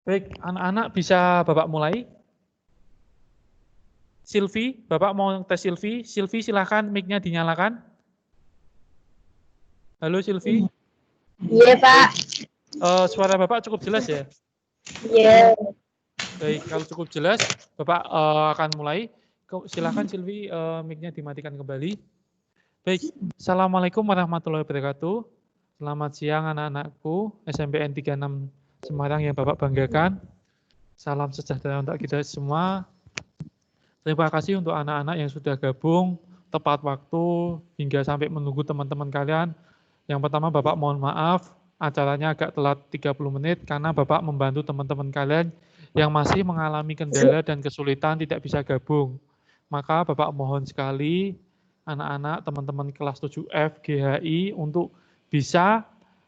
Baik, anak-anak bisa Bapak mulai. Silvi, Bapak mau tes Silvi. Silvi silahkan mic-nya dinyalakan. Halo Silvi. Iya, Pak. Suara Bapak cukup jelas ya? Iya. Baik, kalau cukup jelas, Bapak akan mulai. Silahkan Silvi, mic-nya dimatikan kembali. Baik, Assalamualaikum warahmatullahi wabarakatuh. Selamat siang anak-anakku, SMPN 36 Semarang yang Bapak banggakan. Salam sejahtera untuk kita semua. Terima kasih untuk anak-anak yang sudah gabung tepat waktu hingga sampai menunggu teman-teman kalian. Yang pertama Bapak mohon maaf, acaranya agak telat 30 menit karena Bapak membantu teman-teman kalian yang masih mengalami kendala dan kesulitan tidak bisa gabung. Maka Bapak mohon sekali anak-anak teman-teman kelas 7F GHI untuk bisa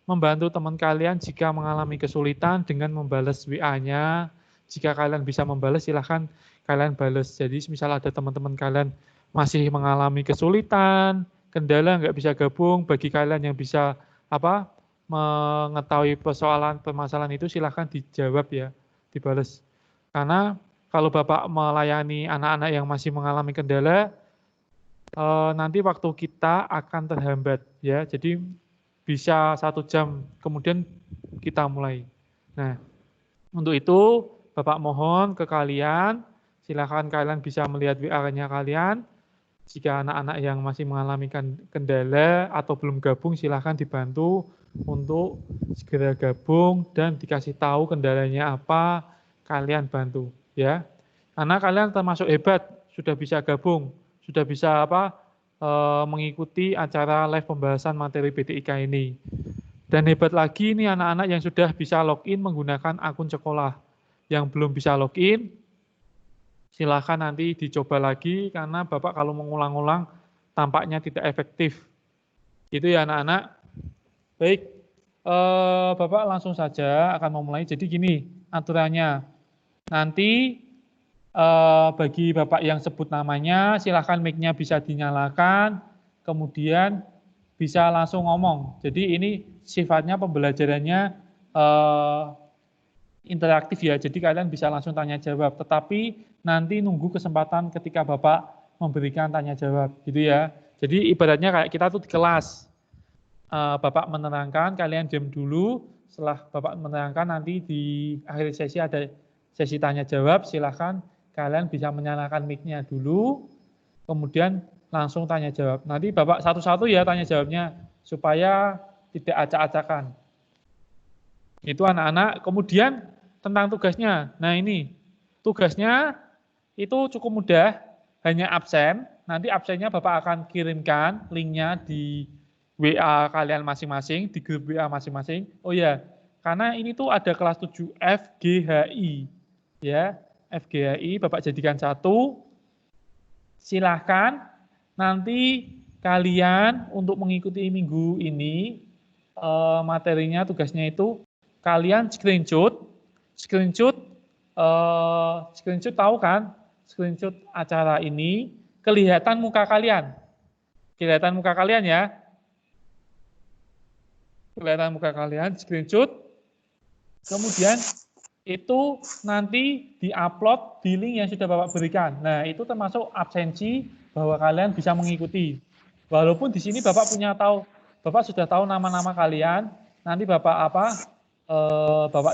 membantu teman kalian jika mengalami kesulitan dengan membalas WA-nya. Jika kalian bisa membalas silahkan kalian balas. Jadi misal ada teman-teman kalian masih mengalami kesulitan, kendala nggak bisa gabung, bagi kalian yang bisa mengetahui permasalahan itu silahkan dijawab ya, dibalas. Karena kalau Bapak melayani anak-anak yang masih mengalami kendala, nanti waktu kita akan terhambat ya. Jadi bisa 1 jam kemudian kita mulai. Nah, untuk itu Bapak mohon ke kalian, silakan kalian bisa melihat WA-nya kalian. Jika anak-anak yang masih mengalami kendala atau belum gabung, silakan dibantu untuk segera gabung dan dikasih tahu kendalanya apa, kalian bantu ya. Karena kalian termasuk hebat, sudah bisa gabung, sudah bisa mengikuti acara live pembahasan materi BTIK ini. Dan hebat lagi nih anak-anak yang sudah bisa login menggunakan akun sekolah. Yang belum bisa login, silakan nanti dicoba lagi karena Bapak kalau mengulang-ulang tampaknya tidak efektif. Itu ya anak-anak. Baik, Bapak langsung saja akan memulai. Jadi gini aturannya. Nanti bagi Bapak yang sebut namanya, silakan mic-nya bisa dinyalakan, kemudian bisa langsung ngomong. Jadi ini sifatnya pembelajarannya interaktif ya, jadi kalian bisa langsung tanya jawab, tetapi nanti nunggu kesempatan ketika Bapak memberikan tanya jawab, gitu ya. Jadi ibaratnya kayak kita tuh di kelas, Bapak menerangkan, kalian diam dulu, setelah Bapak menerangkan nanti di akhir sesi ada sesi tanya jawab, silahkan kalian bisa menyalakan mic-nya dulu, kemudian langsung tanya jawab. Nanti Bapak satu-satu ya tanya jawabnya, supaya tidak acak-acakan. Itu anak-anak, kemudian tentang tugasnya. Nah ini, tugasnya itu cukup mudah, hanya absen. Nanti absennya Bapak akan kirimkan linknya di WA kalian masing-masing, di grup WA masing-masing. Oh ya, karena ini tuh ada kelas 7 FGHI. Ya, FGHI Bapak jadikan 1. Silahkan nanti kalian untuk mengikuti minggu ini, materinya, tugasnya itu, kalian screenshot tahu kan, screenshot acara ini, kelihatan muka kalian ya, kelihatan muka kalian, screenshot, kemudian itu nanti diupload di link yang sudah Bapak berikan. Nah, itu termasuk absensi bahwa kalian bisa mengikuti. Walaupun di sini Bapak sudah tahu nama-nama kalian, nanti Bapak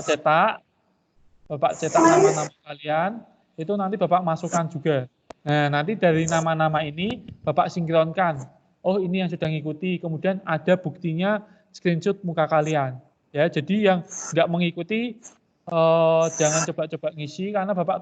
cetak nama-nama kalian, itu nanti Bapak masukkan juga. Nah, nanti dari nama-nama ini Bapak sinkronkan. Oh, ini yang sudah mengikuti, kemudian ada buktinya screenshot muka kalian. Ya, jadi yang nggak mengikuti jangan coba-coba ngisi karena Bapak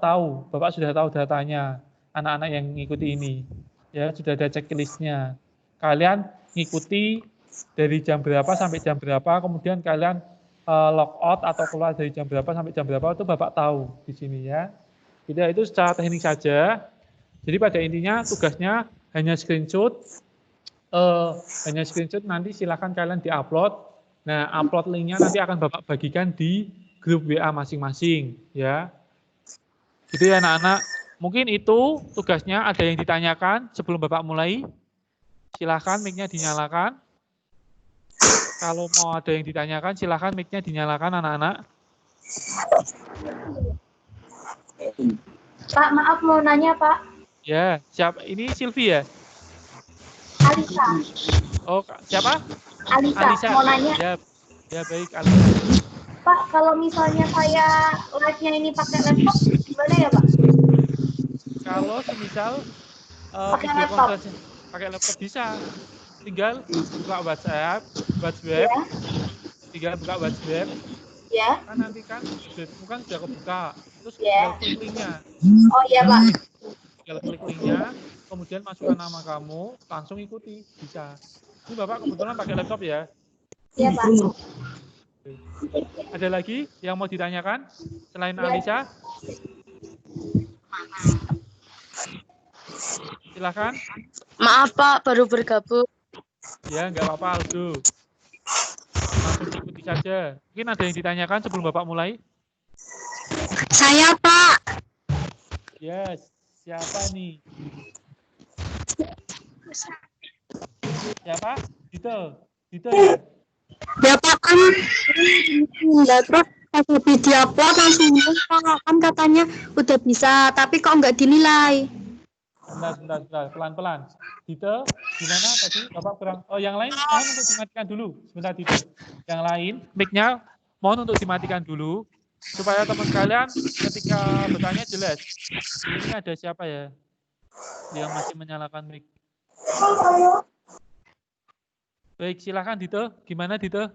sudah tahu datanya anak-anak yang mengikuti ini. Ya, sudah ada checklistnya. Kalian ngikuti dari jam berapa sampai jam berapa, kemudian kalian log out atau keluar dari jam berapa sampai jam berapa itu Bapak tahu di sini ya. Jadi itu secara teknik saja. Jadi pada intinya tugasnya hanya screenshot, nanti silakan kalian diupload. Nah, upload linknya nanti akan Bapak bagikan di grup WA masing-masing ya. Gitu ya anak-anak. Mungkin itu tugasnya, ada yang ditanyakan sebelum Bapak mulai. Silahkan mic-nya dinyalakan. Kalau mau ada yang ditanyakan, silahkan mic-nya dinyalakan anak-anak. Pak, maaf mau nanya, Pak. Ya, siapa? Ini Silvi ya? Alisa. Oh, siapa? Alisa, Alisa. mau nanya. Ya, ya baik Alisa. Pak, kalau misalnya saya live-nya ini pakai laptop, gimana ya, Pak? Kalau semisal Pakai video laptop. conference pakai laptop bisa. Tinggal buka WhatsApp, Ya, tinggal buka WhatsApp. ya, Kan nanti kan Zoom kan sudah kebuka. Terus tinggal ya. klik linknya. Oh iya, Pak. Tinggal klik linknya, kemudian masukkan nama kamu, langsung ikuti, bisa. Ini Bapak kebetulan pakai laptop ya? Iya, Pak. Ada lagi yang mau ditanyakan selain Ya. Alisa? Silakan. Maaf Pak, baru bergabung. Ya, nggak apa-apa Aldo. Langsung ikuti saja. Mungkin ada yang ditanyakan sebelum Bapak mulai? Saya Pak. Yes, siapa nih? Siapa? Dito. Dito ya? Ya Pak kan, ya, terus pas habis diupload langsung lupa kan katanya udah bisa, tapi kok nggak dinilai. Sebentar. Pelan-pelan. Dito, gimana tadi? Bapak kurang. Oh, yang lain mohon untuk dimatikan dulu. Sebentar, Dito. Yang lain, mic-nya mohon untuk dimatikan dulu. Supaya teman kalian ketika bertanya jelas. Ini ada siapa ya? Yang masih menyalakan mic. Baik, silakan Dito. Gimana Dito?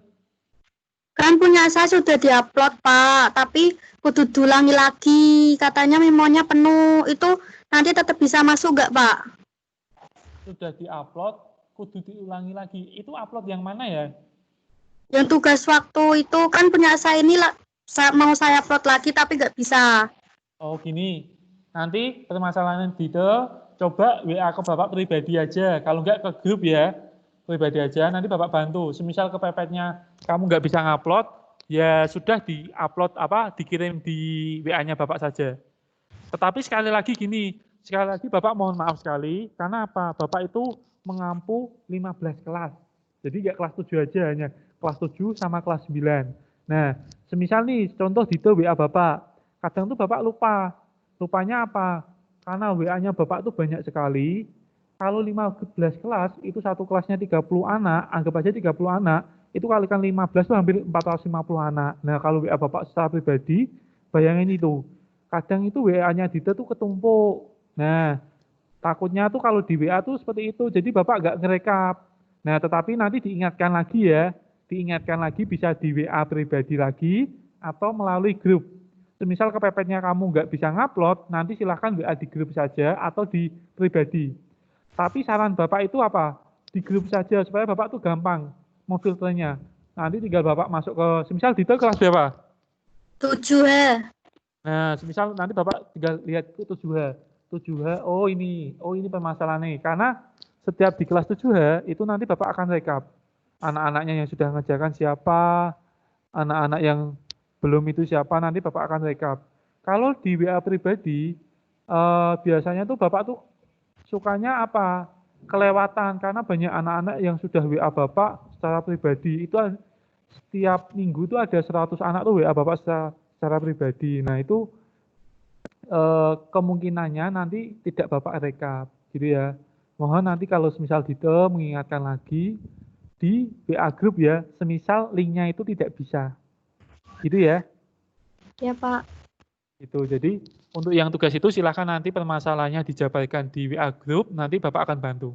Kan punya saya sudah diupload Pak, tapi kudu diulangi lagi. Katanya memonya penuh. Itu nanti tetap bisa masuk nggak Pak? Sudah diupload, kudu diulangi lagi. Itu upload yang mana ya? Yang tugas waktu itu kan punya saya ini mau saya upload lagi tapi nggak bisa. Oh gini, nanti permasalahan Dito, coba WA ke Bapak pribadi aja. Kalau nggak ke grup ya, pribadi aja. Nanti Bapak bantu. Semisal kepepetnya kamu nggak bisa ngupload, ya sudah diupload dikirim di WA-nya Bapak saja. Tetapi sekali lagi gini, sekali lagi Bapak mohon maaf sekali, karena apa? Bapak itu mengampu 15 kelas. Jadi nggak kelas 7 aja, hanya kelas 7 sama kelas 9. Nah, semisal nih, contoh Dito WA Bapak, kadang tuh Bapak lupa. Lupanya apa? Karena WA-nya Bapak tuh banyak sekali, kalau 15 kelas, itu satu kelasnya 30 anak, anggap aja 30 anak, itu kalikan 15 itu hampir 450 anak. Nah, kalau WA Bapak secara pribadi, bayangin itu. Kadang itu WA-nya Dito tuh ketumpuk. Nah, takutnya tuh kalau di WA tuh seperti itu, jadi Bapak nggak ngerekap. Nah, tetapi nanti diingatkan lagi ya, diingatkan lagi bisa di WA pribadi lagi, atau melalui grup. Semisal kepepetnya kamu nggak bisa ngupload, nanti silahkan WA di grup saja, atau di pribadi. Tapi saran Bapak itu apa? Di grup saja, supaya Bapak tuh gampang mau filternya. Nanti tinggal Bapak masuk ke, semisal Dito kelas berapa? 7 ya. Nah, semisal nanti Bapak tinggal lihat itu 7H. 7H, oh ini permasalahannya. Karena setiap di kelas 7H, itu nanti Bapak akan rekap. Anak-anaknya yang sudah mengerjakan siapa, anak-anak yang belum itu siapa, nanti Bapak akan rekap. Kalau di WA pribadi, biasanya tuh Bapak tuh sukanya apa? Kelewatan, karena banyak anak-anak yang sudah WA Bapak secara pribadi. Itu setiap minggu itu ada 100 anak tuh WA Bapak secara pribadi. Nah itu kemungkinannya nanti tidak Bapak rekap, gitu ya. Mohon nanti kalau semisal Dito mengingatkan lagi di WA grup ya, semisal linknya itu tidak bisa, gitu ya. Ya Pak. Itu jadi untuk yang tugas itu silakan nanti permasalahannya dijabarkan di WA grup, nanti Bapak akan bantu.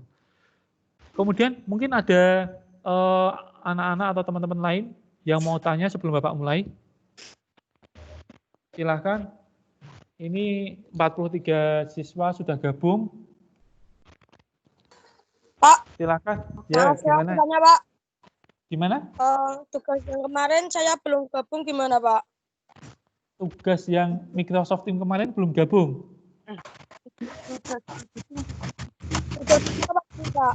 Kemudian mungkin ada anak-anak atau teman-teman lain yang mau tanya sebelum Bapak mulai. Silakan. Ini 43 siswa sudah gabung. Pak, Silakan. Ya, gimana? tanya Pak, Gimana? tugas yang kemarin saya belum gabung gimana Pak? Tugas yang Microsoft Team kemarin belum gabung. Tugasnya apa Pak?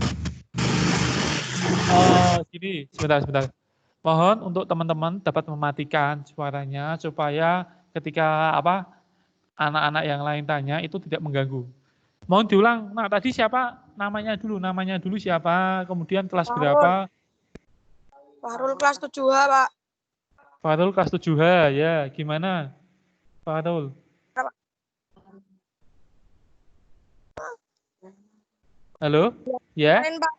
Gini, sebentar. Mohon untuk teman-teman dapat mematikan suaranya supaya ketika anak-anak yang lain tanya itu tidak mengganggu. Mohon diulang. Nah, tadi siapa namanya dulu siapa, kemudian kelas berapa? Fahrul kelas 7H Pak. Fahrul kelas 7H, ya. Gimana, Fahrul? Halo? Ya? Kemarin, Pak.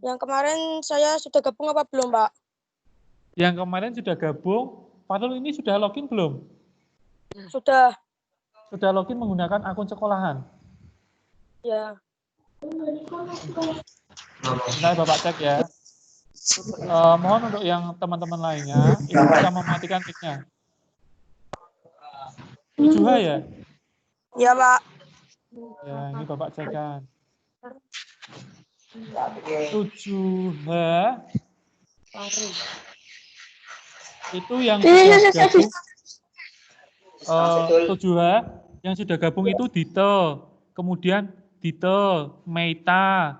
Yang kemarin saya sudah gabung apa belum, Pak? Yang kemarin sudah gabung, Fahrul ini sudah login belum? Sudah. Sudah login menggunakan akun sekolahan? Ya. Bentar Bapak cek ya. Mohon untuk yang teman-teman lainnya, itu bisa mematikan mic-nya. 7H ya? Ya, Pak. Ya, ini Bapak cekkan. 7H itu yang sudah gabung 7H yang sudah gabung itu Dito, kemudian Dito, Meita,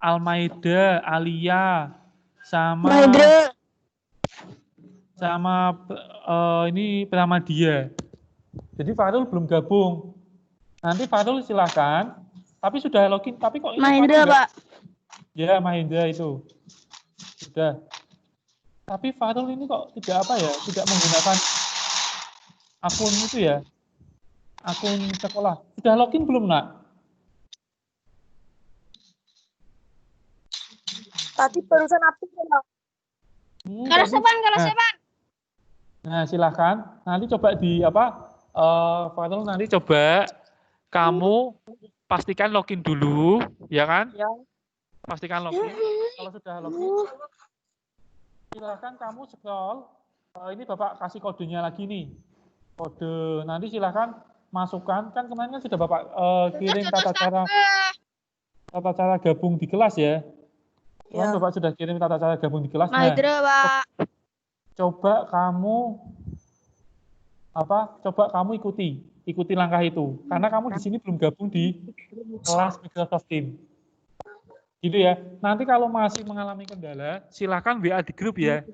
Almaida, Alia, sama ini Pramadia. Jadi Farul belum gabung. Nanti Farul silakan, tapi sudah login, tapi kok ini Mahendra, Farul Pak. Ya, Mahendra itu. Sudah. Tapi Farul ini kok tidak tidak menggunakan akun itu ya, akun sekolah. Sudah login belum, Nak? Tadi barusan aktif, Pak. Kalau Sepan. Nah, silahkan. Nanti coba Farul nanti coba kamu pastikan login dulu, ya kan? Ya. Pastikan login. Kalau sudah login, silahkan kamu scroll. Ini Bapak kasih kodenya lagi nih. Kode. Nanti silahkan masukkan. Kan kemarin kan sudah Bapak kirim tata cara gabung di kelas ya. Kemarin Bapak sudah kirim tata cara gabung di kelas. Mahendra, Pak. Coba kamu ikuti langkah itu. Karena kamu di sini belum gabung di kelas Microsoft Teams. Gitu ya. Nanti kalau masih mengalami kendala, silakan WA di grup ya.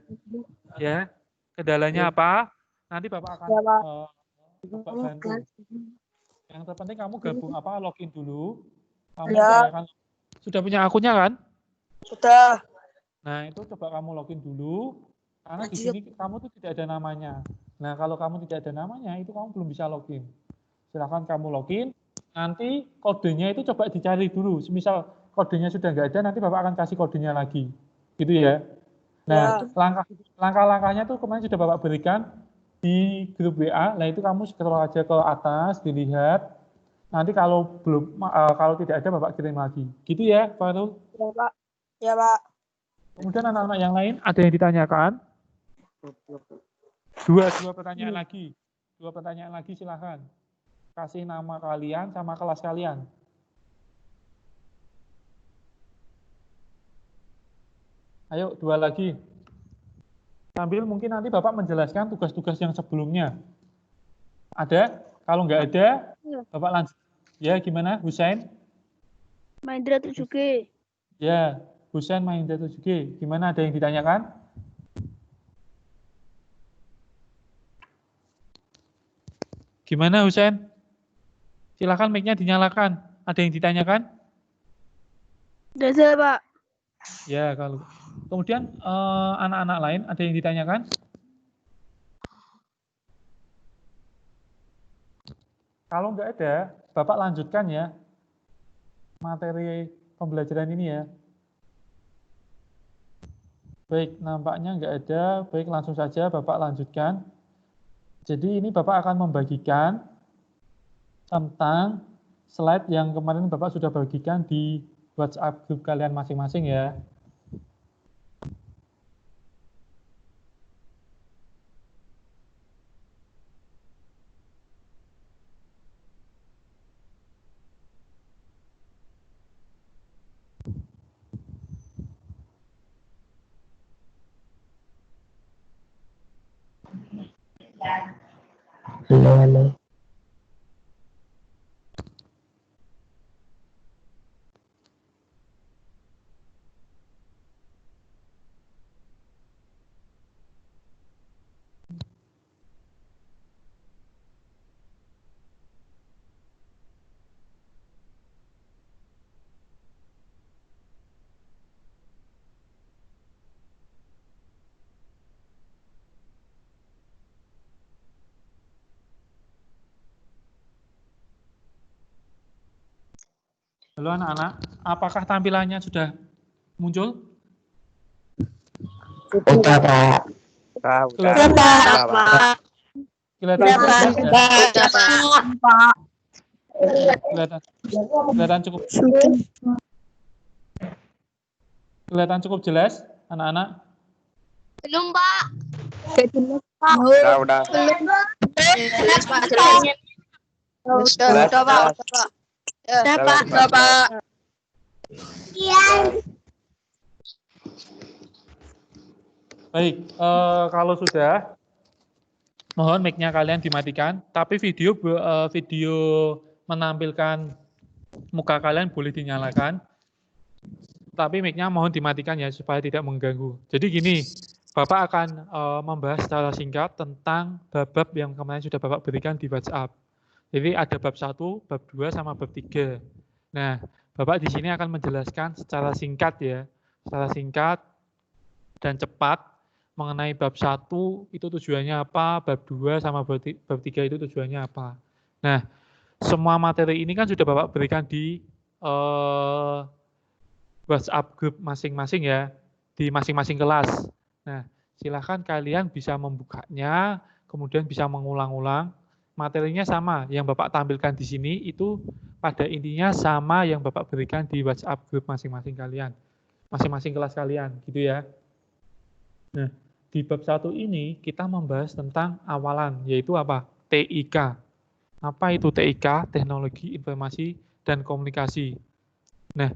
Ya. Kendalanya apa? Nanti Bapak akan Bapak bantu. Yang terpenting kamu gabung login dulu. Kamu sudah punya akunnya kan? Sudah. Nah, itu coba kamu login dulu. Karena di sini kamu tuh tidak ada namanya. Nah, kalau kamu tidak ada namanya, itu kamu belum bisa login. Silahkan kamu login. Nanti kodenya itu coba dicari dulu. Misal kodenya sudah nggak ada, nanti Bapak akan kasih kodenya lagi. Gitu ya. Nah, langkah-langkahnya tuh kemarin sudah Bapak berikan di grup WA. Nah, itu kamu scroll aja ke atas, dilihat. Nanti kalau tidak ada Bapak kirim lagi. Gitu ya, Pak Rul? Ya, Pak. Ya, Pak. Kemudian anak-anak yang lain ada yang ditanyakan? Dua pertanyaan lagi. Dua pertanyaan lagi silahkan. Kasih nama kalian sama kelas kalian. Ayo, dua lagi. Sambil mungkin nanti Bapak menjelaskan tugas-tugas yang sebelumnya. Ada? Kalau nggak ada, Bapak lanjut. Ya, gimana, Husain? Mahendra 7G. Ya, Husain Mahendra 7G. Gimana, ada yang ditanyakan? Gimana, Husain? Silakan mic-nya dinyalakan. Ada yang ditanyakan? Sudah, Pak. Ya, kalau. Kemudian anak-anak lain ada yang ditanyakan? Kalau nggak ada, Bapak lanjutkan ya materi pembelajaran ini ya. Baik, nampaknya nggak ada. Baik, langsung saja Bapak lanjutkan. Jadi ini Bapak akan membagikan tentang slide yang kemarin Bapak sudah bagikan di WhatsApp grup kalian masing-masing ya. Halo. Halo anak-anak, apakah tampilannya sudah muncul? Udah, Pak. Kelihatan? Pak. Kelihatan Udah, cukup Pak. jelas ya? Pak. Kelihatan cukup kelihatan cukup jelas anak-anak? Belum, Pak. Udah. Jelas, Pak. Jelasnya. Udah, Pak. Udah, Pak. Baik, kalau sudah, mohon mic-nya kalian dimatikan. Tapi video menampilkan muka kalian boleh dinyalakan. Tapi mic-nya mohon dimatikan ya supaya tidak mengganggu. Jadi gini, Bapak akan membahas secara singkat tentang bab-bab yang kemarin sudah Bapak berikan di WhatsApp. Jadi ada bab 1, bab 2, sama bab 3. Nah, Bapak di sini akan menjelaskan secara singkat ya, secara singkat dan cepat mengenai bab 1 itu tujuannya apa, bab 2 sama bab 3 itu tujuannya apa. Nah, semua materi ini kan sudah Bapak berikan di WhatsApp group masing-masing ya, di masing-masing kelas. Nah, silahkan kalian bisa membukanya, kemudian bisa mengulang-ulang. Materinya sama, yang Bapak tampilkan di sini itu pada intinya sama yang Bapak berikan di WhatsApp group masing-masing kalian, masing-masing kelas kalian, gitu ya. Nah, di bab 1 ini kita membahas tentang awalan, yaitu apa? TIK. Apa itu TIK? Teknologi Informasi dan Komunikasi. Nah,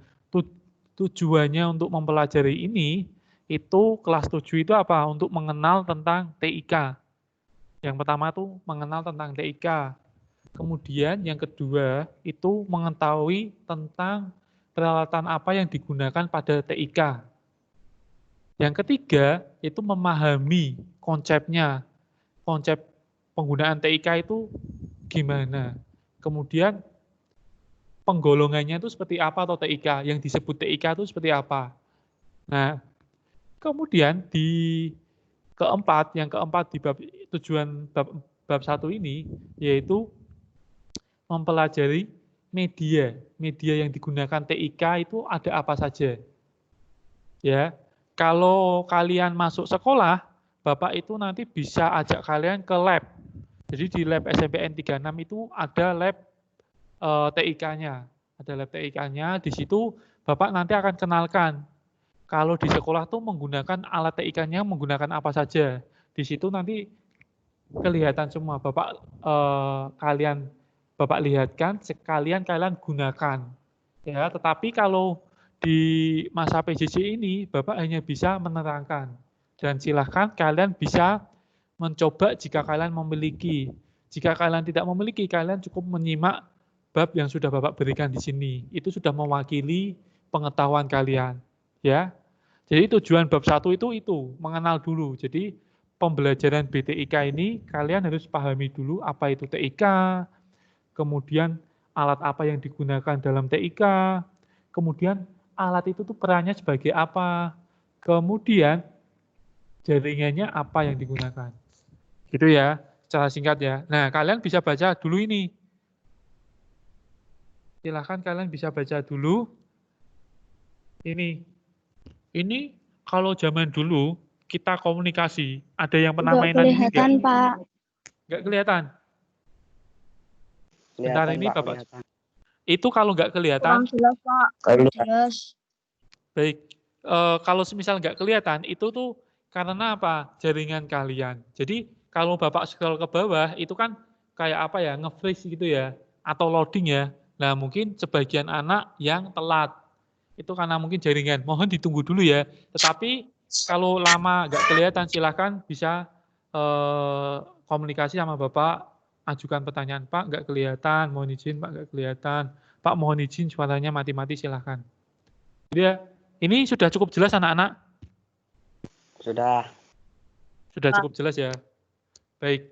tujuannya untuk mempelajari ini, itu kelas 7 itu apa? Untuk mengenal tentang TIK. Yang pertama itu mengenal tentang TIK. Kemudian yang kedua itu mengetahui tentang peralatan apa yang digunakan pada TIK. Yang ketiga itu memahami konsepnya. Konsep penggunaan TIK itu gimana. Kemudian penggolongannya itu seperti apa atau TIK. Yang disebut TIK itu seperti apa. Nah, kemudian yang keempat di tujuan bab 1 ini yaitu mempelajari media yang digunakan TIK itu ada apa saja. Ya, kalau kalian masuk sekolah, Bapak itu nanti bisa ajak kalian ke lab. Jadi di lab SMPN 36 itu ada lab TIK-nya. Ada lab TIK-nya, di situ Bapak nanti akan kenalkan. Kalau di sekolah tuh menggunakan alat TIK-nya menggunakan apa saja. Di situ nanti kelihatan semua. Bapak lihatkan, sekalian kalian gunakan. Ya, tetapi kalau di masa PJJ ini, Bapak hanya bisa menerangkan. Dan silahkan kalian bisa mencoba jika kalian memiliki. Jika kalian tidak memiliki, kalian cukup menyimak bab yang sudah Bapak berikan di sini. Itu sudah mewakili pengetahuan kalian. Ya. Jadi tujuan bab 1 itu mengenal dulu. Jadi pembelajaran BTIK ini kalian harus pahami dulu apa itu TIK, kemudian alat apa yang digunakan dalam TIK, kemudian alat itu tuh perannya sebagai apa, kemudian jaringannya apa yang digunakan. Gitu ya, secara singkat ya. Nah, kalian bisa baca dulu ini. Silahkan kalian bisa baca dulu. Ini kalau zaman dulu kita komunikasi, ada yang pernah mainan ini enggak? Kelihatan, Pak. Enggak kelihatan? Bentar ini Pak, Bapak. kelihatan. Itu kalau enggak kelihatan, Jelas, Pak. Jelas. baik. Kalau semisal enggak kelihatan, itu tuh karena apa? Jaringan kalian. Jadi kalau Bapak scroll ke bawah, itu kan kayak apa ya, nge-freeze gitu ya, atau loading ya. Nah mungkin sebagian anak yang telat. Itu karena mungkin jaringan. Mohon ditunggu dulu ya. Tetapi kalau lama nggak kelihatan, silahkan bisa komunikasi sama Bapak, ajukan pertanyaan, Pak nggak kelihatan, mohon izin Pak nggak kelihatan, Pak mohon izin suaranya mati-mati, silahkan. Jadi ya, ini sudah cukup jelas anak-anak? Sudah. Sudah cukup jelas ya? Baik.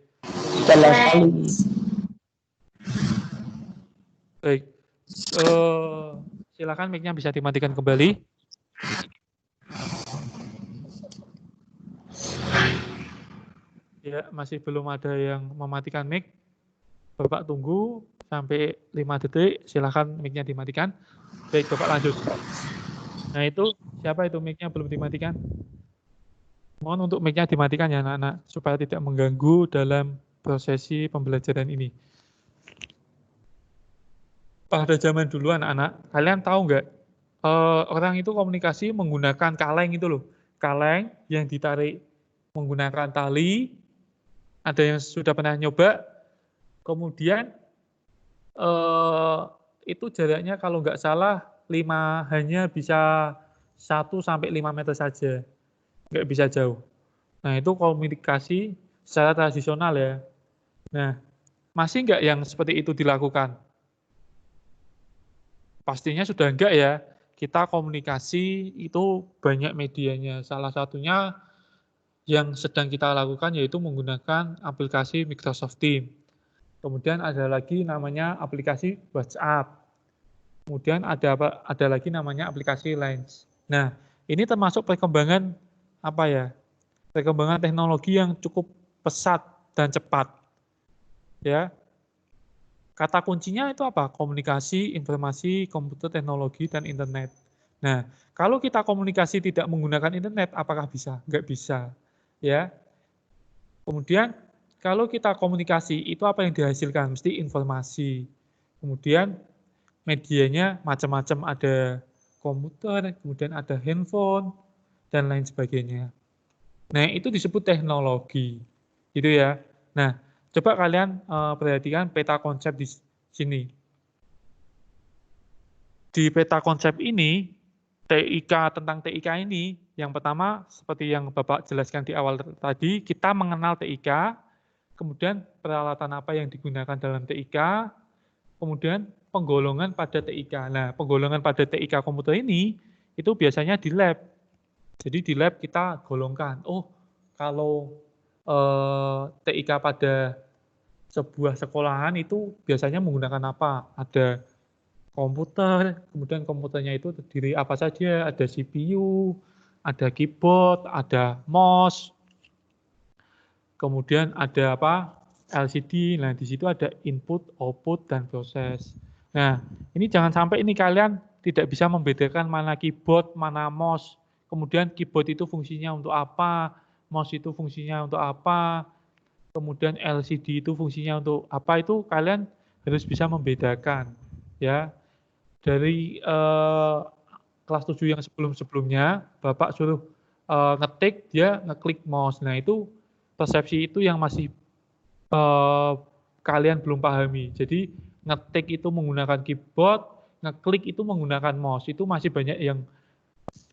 Baik. Silakan mic-nya bisa dimatikan kembali. Ya, masih belum ada yang mematikan mic. Bapak tunggu sampai 5 detik, silahkan mic-nya dimatikan. Baik, Bapak lanjut. Nah itu, siapa itu mic-nya belum dimatikan? Mohon untuk mic-nya dimatikan ya anak-anak, supaya tidak mengganggu dalam prosesi pembelajaran ini. Pada zaman dulu anak-anak, kalian tahu nggak, orang itu komunikasi menggunakan kaleng itu loh. Kaleng yang ditarik menggunakan tali, ada yang sudah pernah nyoba, kemudian itu jaraknya kalau nggak salah hanya bisa 1 sampai 5 meter saja, nggak bisa jauh. Nah itu komunikasi secara tradisional ya. Nah masih nggak yang seperti itu dilakukan? Pastinya sudah enggak ya. Kita komunikasi itu banyak medianya. Salah satunya yang sedang kita lakukan yaitu menggunakan aplikasi Microsoft Teams. Kemudian ada lagi namanya aplikasi WhatsApp. Kemudian ada lagi namanya aplikasi Lens. Nah, ini termasuk perkembangan apa ya? Perkembangan teknologi yang cukup pesat dan cepat. Ya. Kata kuncinya itu apa? Komunikasi, informasi, komputer, teknologi, dan internet. Nah, kalau kita komunikasi tidak menggunakan internet, apakah bisa? Nggak bisa. Ya. Kemudian, kalau kita komunikasi, itu apa yang dihasilkan? Mesti informasi. Kemudian, medianya macam-macam, ada komputer, kemudian ada handphone, dan lain sebagainya. Nah, itu disebut teknologi. Gitu ya. Nah, coba kalian perhatikan peta konsep di sini. Di peta konsep ini, tentang TIK ini, yang pertama seperti yang Bapak jelaskan di awal tadi, kita mengenal TIK, kemudian peralatan apa yang digunakan dalam TIK, kemudian penggolongan pada TIK. Nah, penggolongan pada TIK komputer ini, itu biasanya di lab. Jadi di lab kita golongkan, oh kalau TIK pada sebuah sekolahan itu biasanya menggunakan apa? Ada komputer, kemudian komputernya itu terdiri apa saja? Ada CPU, ada keyboard, ada mouse, kemudian ada apa? LCD. Nah, di situ ada input, output, dan proses. Nah, ini jangan sampai ini kalian tidak bisa membedakan mana keyboard, mana mouse. Kemudian keyboard itu fungsinya untuk apa? Mouse itu fungsinya untuk apa, kemudian LCD itu fungsinya untuk apa, itu kalian harus bisa membedakan ya. Dari kelas 7 yang sebelum-sebelumnya Bapak suruh ngetik, dia ngeklik mouse. Nah itu persepsi itu yang masih kalian belum pahami. Jadi ngetik itu menggunakan keyboard, ngeklik itu menggunakan mouse, itu masih banyak yang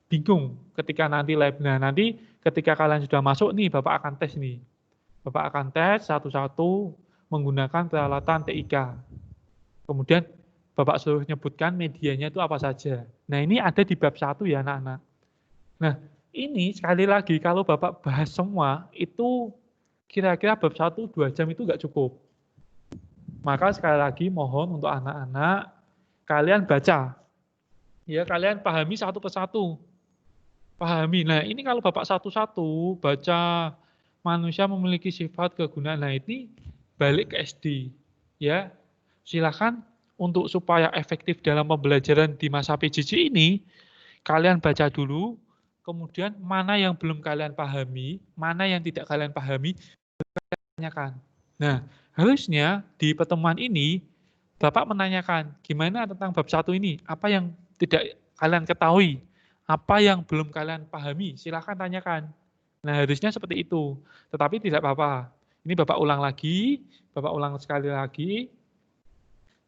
bingung ketika nanti lab. Nah, nanti ketika kalian sudah masuk nih, Bapak akan tes nih. Bapak akan tes satu-satu menggunakan peralatan TIK. Kemudian Bapak suruh nyebutkan medianya itu apa saja. Nah, ini ada di bab 1 ya anak-anak. Nah, ini sekali lagi kalau Bapak bahas semua, itu kira-kira bab 1-2 jam itu nggak cukup. Maka sekali lagi mohon untuk anak-anak, kalian baca. Ya, kalian pahami satu persatu. Pahami. Nah, ini kalau Bapak satu-satu baca manusia memiliki sifat kegunaan. Nah, ini balik ke SD. Ya. Silakan untuk supaya efektif dalam pembelajaran di masa PJJ ini, kalian baca dulu, kemudian mana yang belum kalian pahami, mana yang tidak kalian pahami, tanyakan. Nah, harusnya di pertemuan ini Bapak menanyakan gimana tentang bab 1 ini, apa yang tidak kalian ketahui, apa yang belum kalian pahami, silahkan tanyakan. Nah, harusnya seperti itu. Tetapi tidak apa-apa. Ini Bapak ulang lagi, Bapak ulang sekali lagi.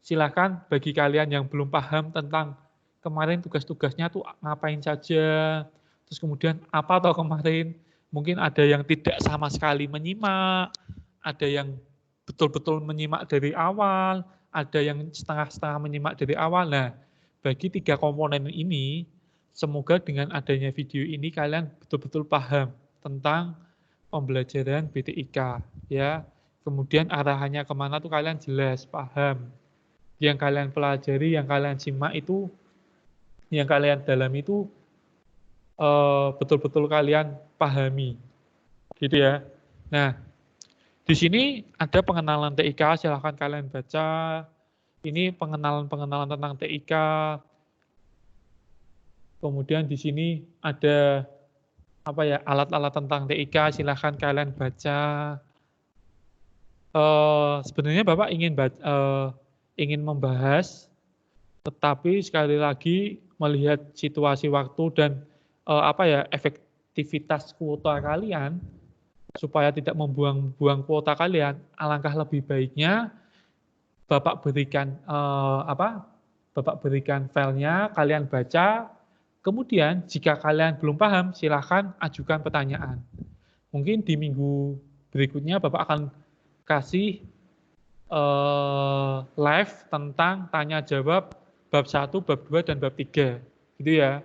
Silahkan bagi kalian yang belum paham tentang kemarin tugas-tugasnya tuh ngapain saja, terus kemudian apa toh kemarin, mungkin ada yang tidak sama sekali menyimak, ada yang betul-betul menyimak dari awal, ada yang setengah-setengah menyimak dari awal. Nah, bagi 3 komponen ini, semoga dengan adanya video ini kalian betul-betul paham tentang pembelajaran BTIK ya. Kemudian arahannya kemana tuh kalian jelas paham. Yang kalian pelajari, yang kalian simak itu, yang kalian dalami itu betul-betul kalian pahami, gitu ya. Nah, di sini ada pengenalan TIK, silahkan kalian baca. Ini pengenalan-pengenalan tentang TIK. Kemudian di sini ada apa ya, alat-alat tentang TIK, silahkan kalian baca. Sebenarnya Bapak ingin membahas, tetapi sekali lagi melihat situasi waktu dan efektivitas kuota kalian, supaya tidak membuang-buang kuota kalian, alangkah lebih baiknya Bapak berikan Bapak berikan filenya, kalian baca. Kemudian jika kalian belum paham, silahkan ajukan pertanyaan. Mungkin di minggu berikutnya Bapak akan kasih live tentang tanya jawab bab 1, bab 2, dan bab 3. Gitu ya.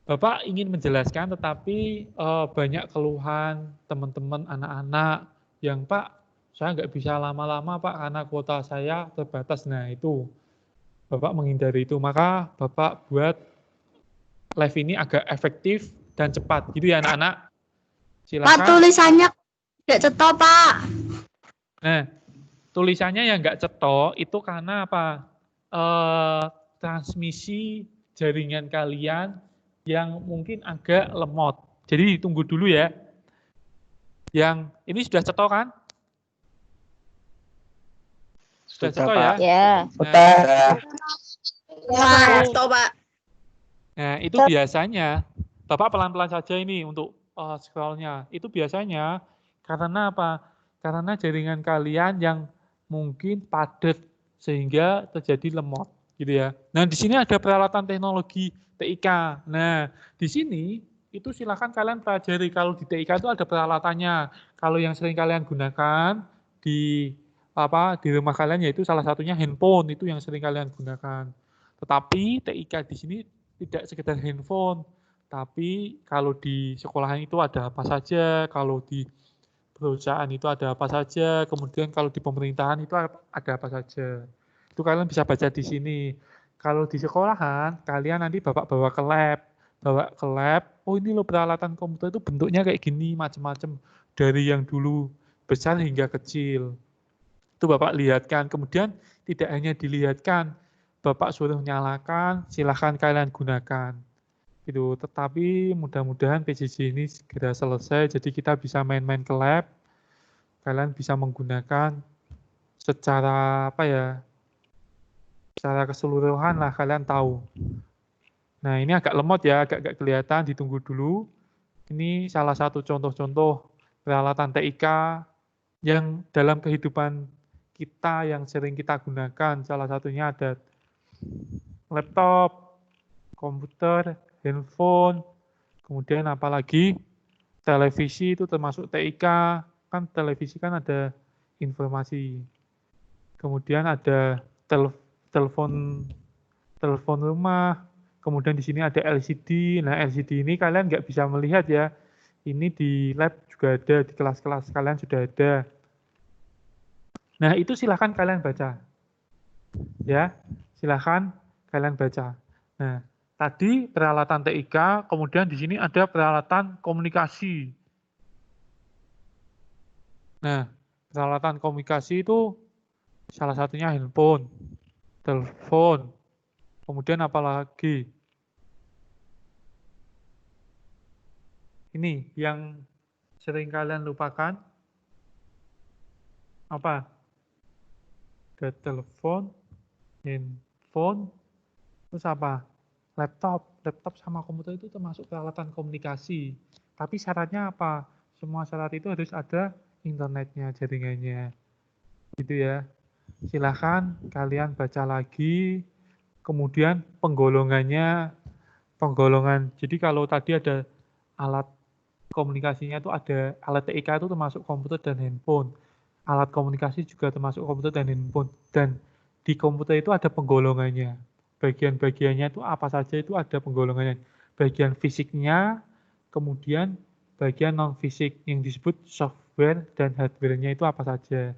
Bapak ingin menjelaskan, tetapi banyak keluhan teman-teman anak-anak yang, Pak, saya nggak bisa lama-lama, Pak, karena kuota saya terbatas. Nah, itu Bapak menghindari itu. Maka Bapak buat live ini agak efektif dan cepat. Gitu ya, anak-anak. Silakan. Pak, tulisannya nggak cetok, Pak. Nah, tulisannya yang nggak cetok itu karena apa? Transmisi jaringan kalian yang mungkin agak lemot. Jadi tunggu dulu ya. Yang ini sudah cetok kan? Sudah cetok ya? Ya. Cetok, Pak. Nah, itu biasanya, Bapak pelan-pelan saja ini untuk scroll-nya. Itu biasanya karena apa? Karena jaringan kalian yang mungkin padat sehingga terjadi lemot, gitu ya. Nah, di sini ada peralatan teknologi TIK. Nah, di sini itu silakan kalian pelajari. Kalau di TIK itu ada peralatannya. Kalau yang sering kalian gunakan di rumah kalian, yaitu salah satunya handphone, itu yang sering kalian gunakan. Tetapi TIK di sini tidak sekedar handphone, tapi kalau di sekolahan itu ada apa saja, kalau di perusahaan itu ada apa saja, kemudian kalau di pemerintahan itu ada apa saja. Itu kalian bisa baca di sini. Kalau di sekolahan, kalian nanti Bapak bawa ke lab, oh ini loh peralatan komputer itu bentuknya kayak gini, macam-macam. Dari yang dulu besar hingga kecil. Itu Bapak lihatkan, kemudian tidak hanya dilihatkan, Bapak suruh nyalakan, silahkan kalian gunakan. Itu, tetapi mudah-mudahan PJJ ini segera selesai, jadi kita bisa main-main ke lab, kalian bisa menggunakan secara secara keseluruhan lah, kalian tahu. Nah, ini agak lemot ya, agak kelihatan, ditunggu dulu. Ini salah satu contoh-contoh peralatan TIK yang dalam kehidupan kita yang sering kita gunakan. Salah satunya ada laptop, komputer, handphone, kemudian apalagi televisi itu termasuk TIK, kan televisi kan ada informasi. Kemudian ada telepon rumah, kemudian di sini ada LCD. Nah, LCD ini kalian nggak bisa melihat ya. Ini di lab juga ada, di kelas-kelas kalian sudah ada. Nah, itu silahkan kalian baca. Ya, silahkan kalian baca. Nah, tadi peralatan TIK, kemudian di sini ada peralatan komunikasi. Nah, peralatan komunikasi itu salah satunya handphone, telepon, kemudian apalagi? Ini yang sering kalian lupakan. Apa? Ada telepon, handphone, terus apa? Laptop sama komputer itu termasuk peralatan komunikasi. Tapi syaratnya apa? Semua syarat itu harus ada internetnya, jaringannya. Gitu ya. Silahkan kalian baca lagi. Kemudian penggolongan. Jadi kalau tadi ada alat komunikasinya itu ada, alat TIK itu termasuk komputer dan handphone. Alat komunikasi juga termasuk komputer dan handphone. Dan di komputer itu ada penggolongannya. Bagian-bagiannya itu apa saja itu ada penggolongannya. Bagian fisiknya, kemudian bagian non-fisik yang disebut software dan hardware-nya itu apa saja.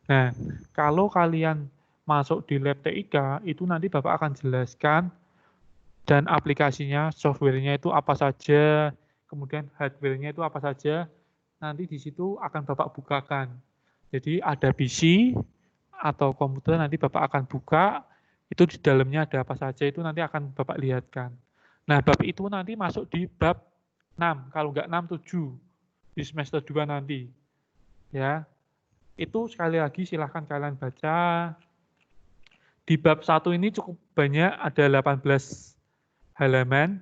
Nah, kalau kalian masuk di lab TIK, itu nanti Bapak akan jelaskan dan aplikasinya, software-nya itu apa saja, kemudian hardware-nya itu apa saja, nanti di situ akan Bapak bukakan. Jadi ada PC, atau komputer nanti Bapak akan buka, itu di dalamnya ada apa saja itu nanti akan Bapak lihatkan. Nah, bab itu nanti masuk di bab 6, kalau enggak 6, 7 di semester 2 nanti. Ya, itu sekali lagi silahkan kalian baca. Di bab 1 ini cukup banyak, ada 18 halaman.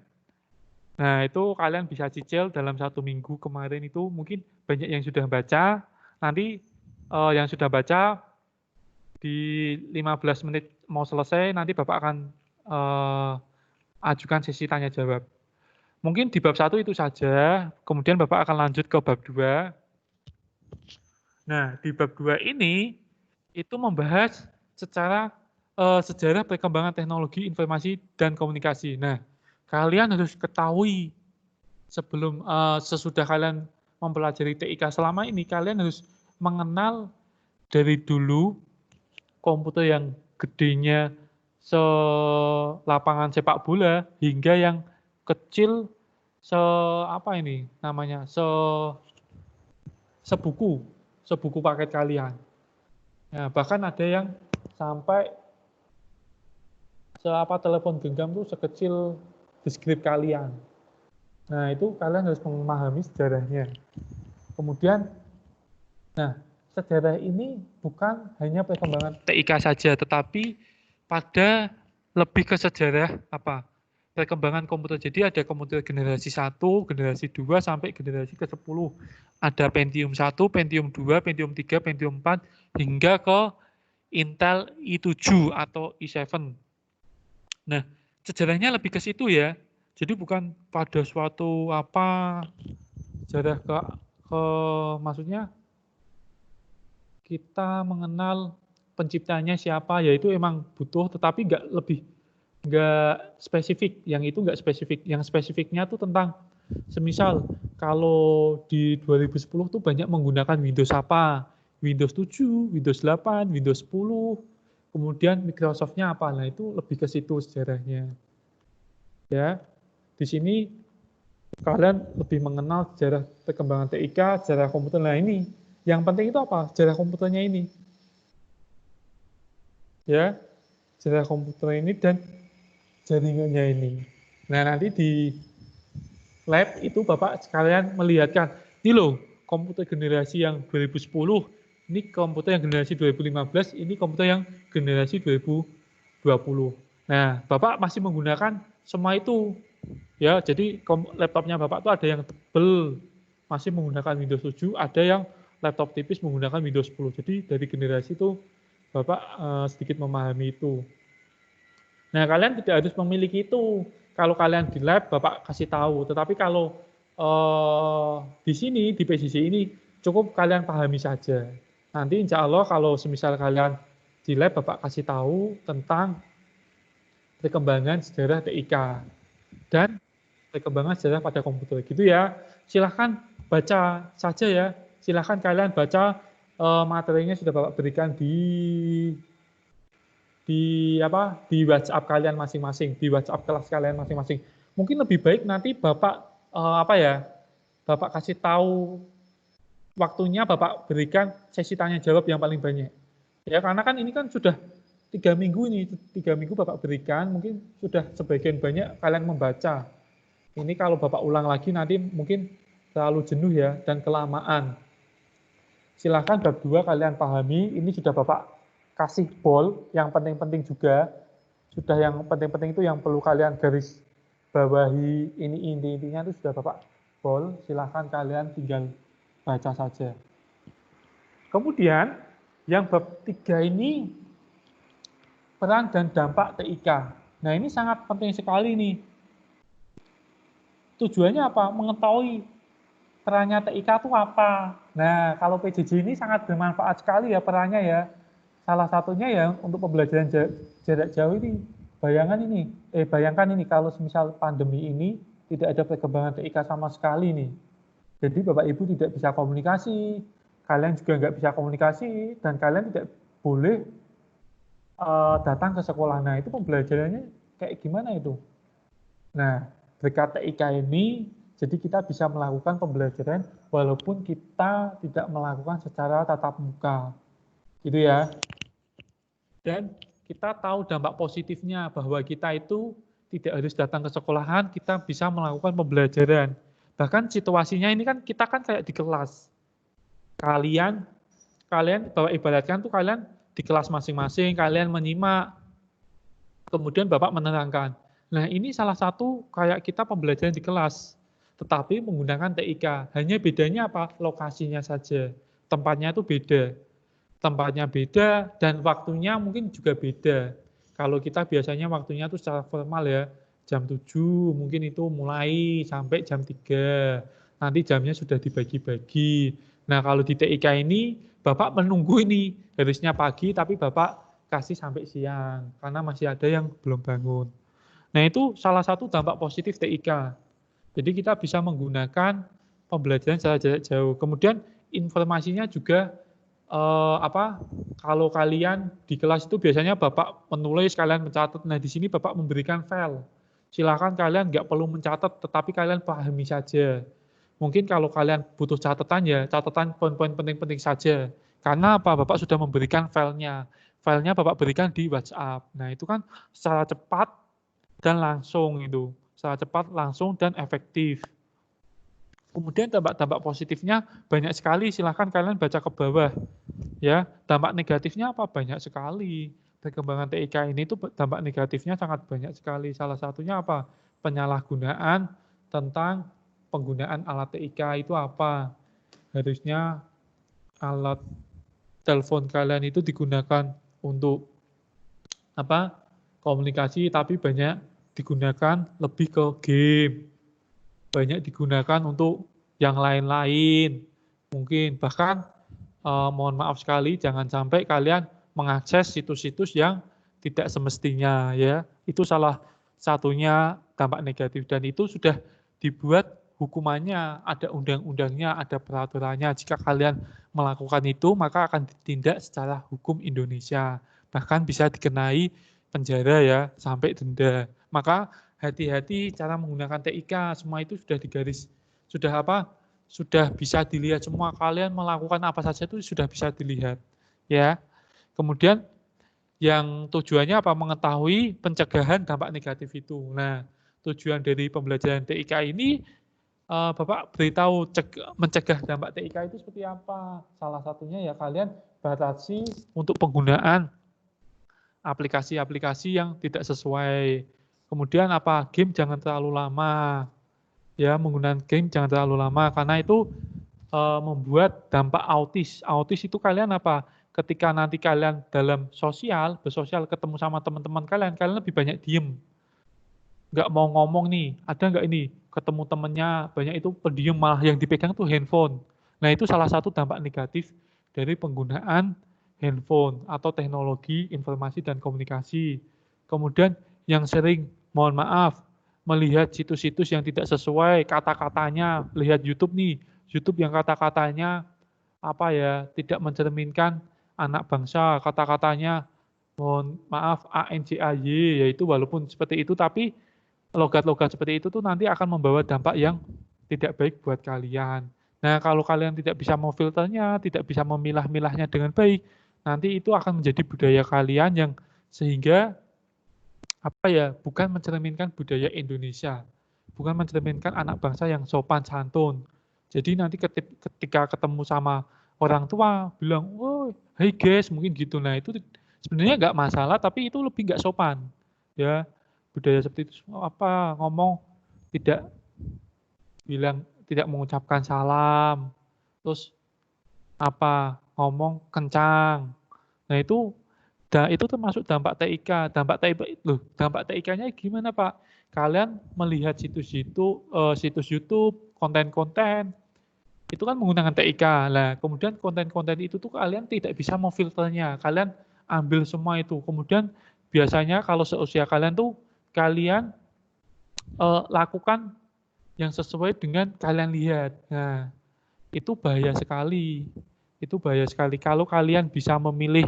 Nah, itu kalian bisa cicil dalam 1 minggu kemarin itu mungkin banyak yang sudah baca. Nanti yang sudah baca di 15 menit mau selesai, nanti Bapak akan ajukan sesi tanya jawab. Mungkin di bab 1 itu saja, kemudian Bapak akan lanjut ke bab 2. Nah, di bab 2 ini itu membahas secara sejarah perkembangan teknologi informasi dan komunikasi. Nah, kalian harus ketahui sebelum sesudah kalian mempelajari TIK selama ini, kalian harus mengenal dari dulu komputer yang gedenya selapangan sepak bola hingga yang kecil sebuku paket kalian. Nah, bahkan ada yang sampai telepon genggam tuh sekecil deskrip kalian. Nah, itu kalian harus memahami sejarahnya. Kemudian, nah, sejarah ini bukan hanya perkembangan TIK saja, tetapi pada lebih ke sejarah perkembangan komputer. Jadi ada komputer generasi 1, generasi 2, sampai generasi ke-10. Ada Pentium 1, Pentium 2, Pentium 3, Pentium 4, hingga ke Intel i7 atau i7. Nah, sejarahnya lebih ke situ ya. Jadi bukan pada suatu sejarah maksudnya kita mengenal penciptanya siapa, yaitu emang butuh, tetapi nggak spesifik. Yang itu nggak spesifik. Yang spesifiknya tuh tentang semisal kalau di 2010 tuh banyak menggunakan Windows apa? Windows 7, Windows 8, Windows 10, kemudian Microsoft-nya apa? Nah, itu lebih ke situ sejarahnya. Ya, di sini kalian lebih mengenal sejarah perkembangan TIK, sejarah komputer. Nah, ini yang penting itu apa? Sejarah komputernya ini. Ya, sejarah komputer ini dan jaringannya ini. Nah, nanti di lab itu Bapak sekalian melihatkan, ini loh komputer generasi yang 2010, ini komputer yang generasi 2015, ini komputer yang generasi 2020. Nah, Bapak masih menggunakan semua itu. Ya, jadi laptopnya Bapak tuh ada yang tebel, masih menggunakan Windows 7, ada yang laptop tipis menggunakan Windows 10. Jadi dari generasi itu Bapak sedikit memahami itu. Nah, kalian tidak harus memiliki itu. Kalau kalian di lab, Bapak kasih tahu. Tetapi kalau di sini, di PJJ ini, cukup kalian pahami saja. Nanti insya Allah kalau semisal kalian di lab, Bapak kasih tahu tentang perkembangan sejarah TIK dan perkembangan sejarah pada komputer. Gitu ya. Silahkan baca saja ya. Silahkan kalian baca materinya sudah Bapak berikan di WhatsApp kalian masing-masing, di WhatsApp kelas kalian masing-masing. Mungkin lebih baik nanti Bapak Bapak kasih tahu waktunya, Bapak berikan sesi tanya jawab yang paling banyak. Ya, karena kan ini kan sudah 3 minggu ini, 3 minggu Bapak berikan, mungkin sudah sebagian banyak kalian membaca. Ini kalau Bapak ulang lagi nanti mungkin terlalu jenuh ya dan kelamaan. Silahkan bab 2 kalian pahami, ini sudah Bapak kasih bol, yang penting-penting juga, sudah yang penting-penting itu yang perlu kalian garis bawahi, ini intinya itu sudah Bapak bol, silahkan kalian tinggal baca saja. Kemudian, yang bab 3 ini, peran dan dampak TIK. Nah, ini sangat penting sekali nih. Tujuannya apa? Mengetahui perannya TIK itu apa. Nah, kalau PJJ ini sangat bermanfaat sekali ya perannya ya. Salah satunya ya untuk pembelajaran jarak jauh ini. Bayangkan ini kalau misal pandemi ini tidak ada perkembangan TIK sama sekali nih. Jadi Bapak Ibu tidak bisa komunikasi, kalian juga nggak bisa komunikasi, dan kalian tidak boleh datang ke sekolah. Nah, itu pembelajarannya kayak gimana itu? Nah, berkat TIK ini, jadi kita bisa melakukan pembelajaran walaupun kita tidak melakukan secara tatap muka. Gitu ya. Dan kita tahu dampak positifnya bahwa kita itu tidak harus datang ke sekolahan, kita bisa melakukan pembelajaran. Bahkan situasinya ini kan kita kan kayak di kelas. Kalian bahwa ibaratkan tuh kalian di kelas masing-masing, kalian menyimak, kemudian Bapak menerangkan. Nah, ini salah satu kayak kita pembelajaran di kelas, tetapi menggunakan TIK. Hanya bedanya apa? Lokasinya saja. Tempatnya itu beda. Tempatnya beda dan waktunya mungkin juga beda. Kalau kita biasanya waktunya itu secara formal ya, jam 7 mungkin itu mulai sampai jam 3. Nanti jamnya sudah dibagi-bagi. Nah, kalau di TIK ini, Bapak menunggu ini, harusnya pagi tapi Bapak kasih sampai siang, karena masih ada yang belum bangun. Nah, itu salah satu dampak positif TIK. Jadi kita bisa menggunakan pembelajaran secara jarak jauh. Kemudian informasinya juga kalau kalian di kelas itu biasanya Bapak menulis, kalian mencatat. Nah, di sini Bapak memberikan file. Silakan kalian nggak perlu mencatat, tetapi kalian pahami saja. Mungkin kalau kalian butuh catatan ya, catatan poin-poin penting-penting saja. Karena apa? Bapak sudah memberikan filenya. Filenya Bapak berikan di WhatsApp. Nah, itu kan secara cepat dan langsung itu. Secara cepat, langsung, dan efektif. Kemudian dampak-dampak positifnya banyak sekali, silahkan kalian baca ke bawah. Ya, dampak negatifnya apa? Banyak sekali. Perkembangan TIK ini itu dampak negatifnya sangat banyak sekali. Salah satunya apa? Penyalahgunaan tentang penggunaan alat TIK itu apa? Harusnya alat telepon kalian itu digunakan untuk apa? Komunikasi, tapi banyak digunakan lebih ke game. Banyak digunakan untuk yang lain-lain. Mungkin bahkan mohon maaf sekali jangan sampai kalian mengakses situs-situs yang tidak semestinya ya. Itu salah satunya dampak negatif dan itu sudah dibuat hukumannya, ada undang-undangnya, ada peraturannya. Jika kalian melakukan itu maka akan ditindak secara hukum Indonesia. Bahkan bisa dikenai penjara ya sampai denda. Maka hati-hati cara menggunakan TIK, semua itu sudah digaris, sudah bisa dilihat semua, kalian melakukan apa saja itu sudah bisa dilihat. Ya. Kemudian yang tujuannya apa? Mengetahui pencegahan dampak negatif itu. Nah, tujuan dari pembelajaran TIK ini Bapak beritahu mencegah dampak TIK itu seperti apa. Salah satunya ya kalian batasi untuk penggunaan aplikasi-aplikasi yang tidak sesuai. Kemudian apa? Game jangan terlalu lama. Ya, menggunakan game jangan terlalu lama karena itu membuat dampak autis. Autis itu kalian apa? Ketika nanti kalian dalam bersosial ketemu sama teman-teman kalian lebih banyak diem. Nggak mau ngomong nih, ada nggak ini? Ketemu temennya banyak itu pendiam, malah yang dipegang tuh handphone. Nah, itu salah satu dampak negatif dari penggunaan handphone atau teknologi informasi dan komunikasi. Kemudian yang sering, mohon maaf, melihat situs-situs yang tidak sesuai kata-katanya, lihat YouTube nih, YouTube yang kata-katanya tidak mencerminkan anak bangsa, kata-katanya mohon maaf ANJAY, yaitu walaupun seperti itu tapi logat-logat seperti itu tuh nanti akan membawa dampak yang tidak baik buat kalian. Nah, kalau kalian tidak bisa memfilternya, tidak bisa memilah-milahnya dengan baik, nanti itu akan menjadi budaya kalian yang sehingga bukan mencerminkan budaya Indonesia, bukan mencerminkan anak bangsa yang sopan santun. Jadi nanti ketika ketemu sama orang tua bilang, "Oh, hey guys," mungkin gitu. Nah, itu sebenarnya nggak masalah, tapi itu lebih nggak sopan. Ya, budaya seperti itu ngomong tidak mengucapkan salam, terus ngomong kencang. Nah, itu termasuk dampak TIK. Dampak TIK-nya gimana, Pak? Kalian melihat situs YouTube, konten-konten, itu kan menggunakan TIK. Nah, kemudian konten-konten itu tuh kalian tidak bisa memfilternya. Kalian ambil semua itu. Kemudian biasanya kalau seusia kalian tuh, kalian lakukan yang sesuai dengan kalian lihat. Nah, itu bahaya sekali. Kalau kalian bisa memilih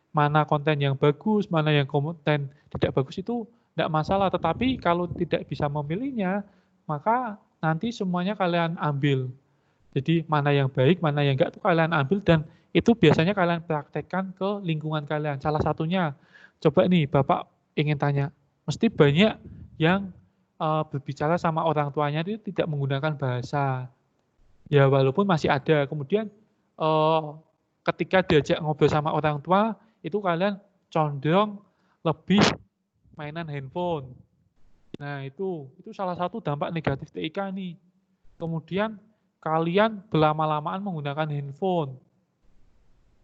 mana konten yang bagus, mana yang konten tidak bagus itu tidak masalah. Tetapi kalau tidak bisa memilihnya, maka nanti semuanya kalian ambil. Jadi mana yang baik, mana yang enggak itu kalian ambil dan itu biasanya kalian praktekkan ke lingkungan kalian. Salah satunya, coba nih Bapak ingin tanya, mesti banyak yang berbicara sama orang tuanya itu tidak menggunakan bahasa. Ya walaupun masih ada. Kemudian ketika diajak ngobrol sama orang tua, itu kalian condong lebih mainan handphone. Nah, itu salah satu dampak negatif TIK nih. Kemudian kalian berlama-lamaan menggunakan handphone.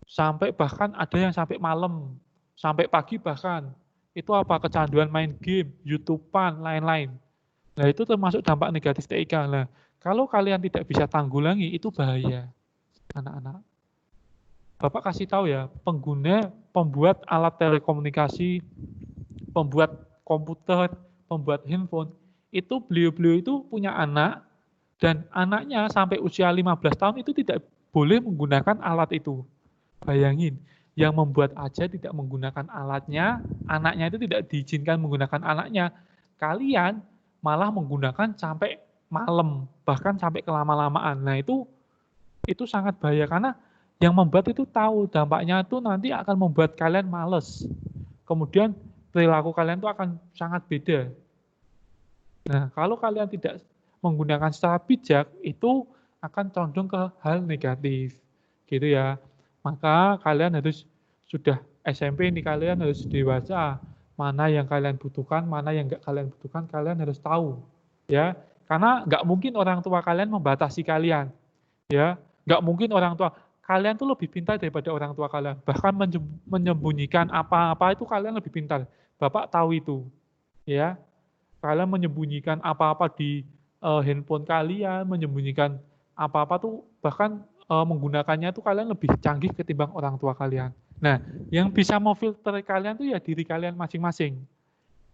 Sampai bahkan ada yang sampai malam, sampai pagi bahkan. Itu apa? Kecanduan main game, YouTube-an, lain-lain. Nah, itu termasuk dampak negatif TIK. Nah, kalau kalian tidak bisa tanggulangi, itu bahaya, anak-anak. Bapak kasih tahu ya, pembuat alat telekomunikasi, pembuat komputer, pembuat handphone, itu beliau-beliau itu punya anak, dan anaknya sampai usia 15 tahun itu tidak boleh menggunakan alat itu. Bayangin, yang membuat aja tidak menggunakan alatnya, anaknya itu tidak diizinkan menggunakan anaknya. Kalian malah menggunakan sampai malam, bahkan sampai kelama-lamaan. Nah, itu sangat bahaya karena yang membuat itu tahu dampaknya itu nanti akan membuat kalian males. Kemudian perilaku kalian itu akan sangat beda. Nah, kalau kalian tidak menggunakan secara bijak, itu akan condong ke hal negatif. Gitu ya. Maka kalian harus sudah SMP ini kalian harus dewasa. Mana yang kalian butuhkan, mana yang enggak kalian butuhkan, kalian harus tahu. Ya, karena enggak mungkin orang tua kalian membatasi kalian. Ya, enggak mungkin orang tua kalian tuh lebih pintar daripada orang tua kalian. Bahkan menyembunyikan apa-apa itu kalian lebih pintar. Bapak tahu itu. Ya. Kalian menyembunyikan apa-apa di handphone kalian, menyembunyikan apa-apa tuh bahkan menggunakannya tuh kalian lebih canggih ketimbang orang tua kalian. Nah, yang bisa memfilter kalian tuh ya diri kalian masing-masing.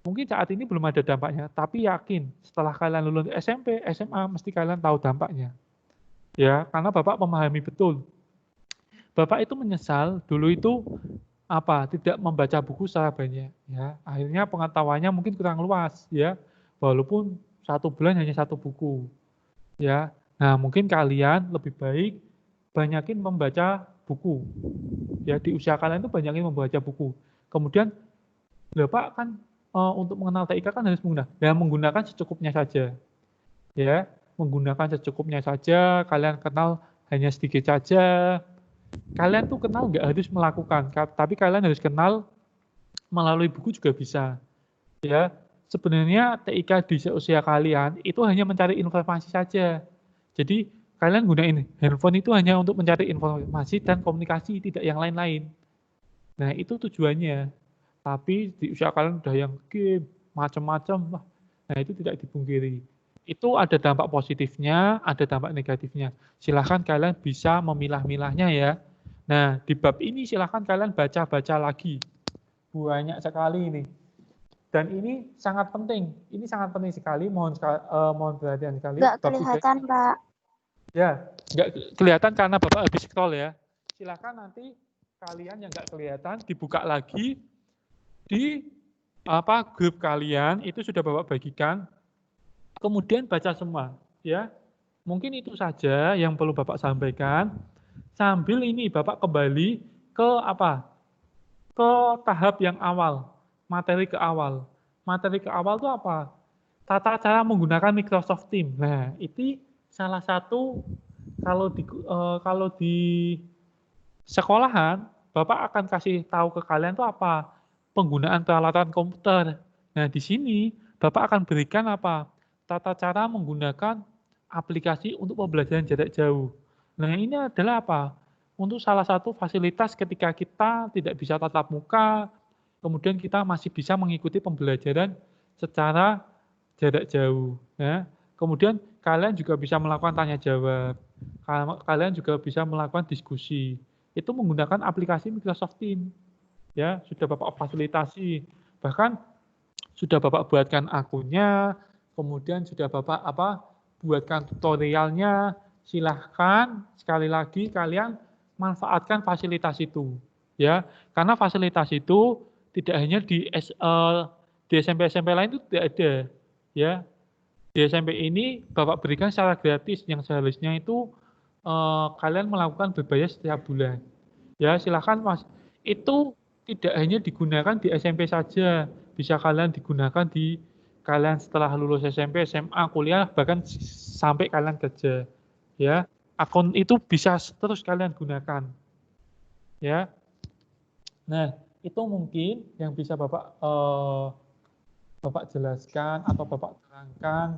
Mungkin saat ini belum ada dampaknya, tapi yakin setelah kalian lulus SMP, SMA, mesti kalian tahu dampaknya. Ya, karena Bapak memahami betul. Bapak itu menyesal dulu itu tidak membaca buku secara banyak. Ya, akhirnya pengetahuannya mungkin kurang luas, ya, walaupun 1 bulan hanya 1 buku. Ya, nah mungkin kalian lebih baik banyakin membaca buku. Ya, di usia kalian itu banyakin membaca buku. Kemudian, Bapak kan untuk mengenal TIK kan harus menggunakan secukupnya saja. Ya, menggunakan secukupnya saja. Kalian kenal hanya sedikit saja. Kalian tuh kenal nggak harus melakukan, tapi kalian harus kenal melalui buku juga bisa. Ya, sebenarnya TIK di usia kalian itu hanya mencari informasi saja. Jadi kalian gunain handphone itu hanya untuk mencari informasi dan komunikasi, tidak yang lain-lain. Nah, itu tujuannya. Tapi di usia kalian udah yang game, macam-macam, nah itu tidak dipungkiri. Itu ada dampak positifnya, ada dampak negatifnya. Silahkan kalian bisa memilah-milahnya ya. Nah, di bab ini silahkan kalian baca-baca lagi. Banyak sekali ini. Dan ini sangat penting. Ini sangat penting sekali. Mohon perhatian sekali. Nggak kelihatan, Pak. Ya, nggak kelihatan karena Bapak habis scroll ya. Silahkan nanti kalian yang nggak kelihatan dibuka lagi di grup kalian, itu sudah Bapak bagikan. Kemudian baca semua, ya. Mungkin itu saja yang perlu Bapak sampaikan. Sambil ini Bapak kembali ke ke tahap yang awal, materi ke awal. Materi ke awal itu apa? Tata cara menggunakan Microsoft Teams. Nah, itu salah satu kalau di sekolahan, Bapak akan kasih tahu ke kalian itu apa? Penggunaan peralatan komputer. Nah, di sini Bapak akan berikan tata cara menggunakan aplikasi untuk pembelajaran jarak jauh. Nah, ini adalah untuk salah satu fasilitas ketika kita tidak bisa tatap muka, kemudian kita masih bisa mengikuti pembelajaran secara jarak jauh. Ya. Kemudian kalian juga bisa melakukan tanya jawab, kalian juga bisa melakukan diskusi. Itu menggunakan aplikasi Microsoft Teams. Ya, sudah Bapak fasilitasi. Bahkan sudah Bapak buatkan akunnya, kemudian sudah Bapak buatkan tutorialnya. Silahkan sekali lagi kalian manfaatkan fasilitas itu, ya. Karena fasilitas itu tidak hanya di SMP lain itu tidak ada, ya. Di SMP ini Bapak berikan secara gratis, yang seharusnya itu kalian melakukan berbayar setiap bulan. Ya, silakan Mas. Itu tidak hanya digunakan di SMP saja, bisa kalian digunakan di kalian setelah lulus SMP, SMA, kuliah, bahkan sampai kalian kerja. Ya, akun itu bisa terus kalian gunakan. Ya. Nah, itu mungkin yang bisa Bapak jelaskan atau Bapak terangkan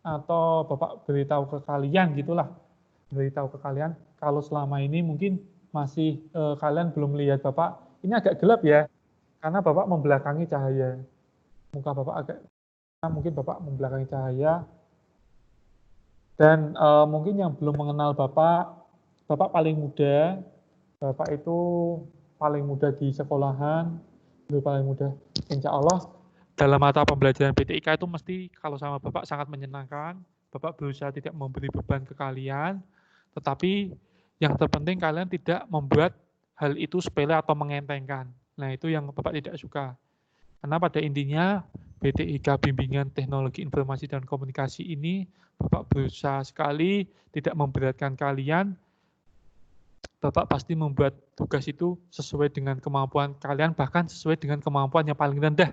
atau Bapak beritahu ke kalian gitulah. Beritahu ke kalian kalau selama ini mungkin masih kalian belum lihat Bapak, ini agak gelap ya, karena Bapak membelakangi cahaya. Muka Bapak agak, mungkin Bapak membelakangi cahaya. Dan mungkin yang belum mengenal Bapak, Bapak paling muda, Bapak itu paling muda di sekolahan, itu paling muda. Insya Allah dalam mata pembelajaran BTIK itu mesti kalau sama Bapak sangat menyenangkan, Bapak berusaha tidak memberi beban ke kalian, tetapi yang terpenting kalian tidak membuat hal itu sepele atau mengentengkan. Nah, itu yang Bapak tidak suka. Karena pada intinya BTIK Bimbingan Teknologi Informasi dan Komunikasi ini Bapak berusaha sekali tidak memberatkan kalian. Bapak pasti membuat tugas itu sesuai dengan kemampuan kalian, bahkan sesuai dengan kemampuan yang paling rendah.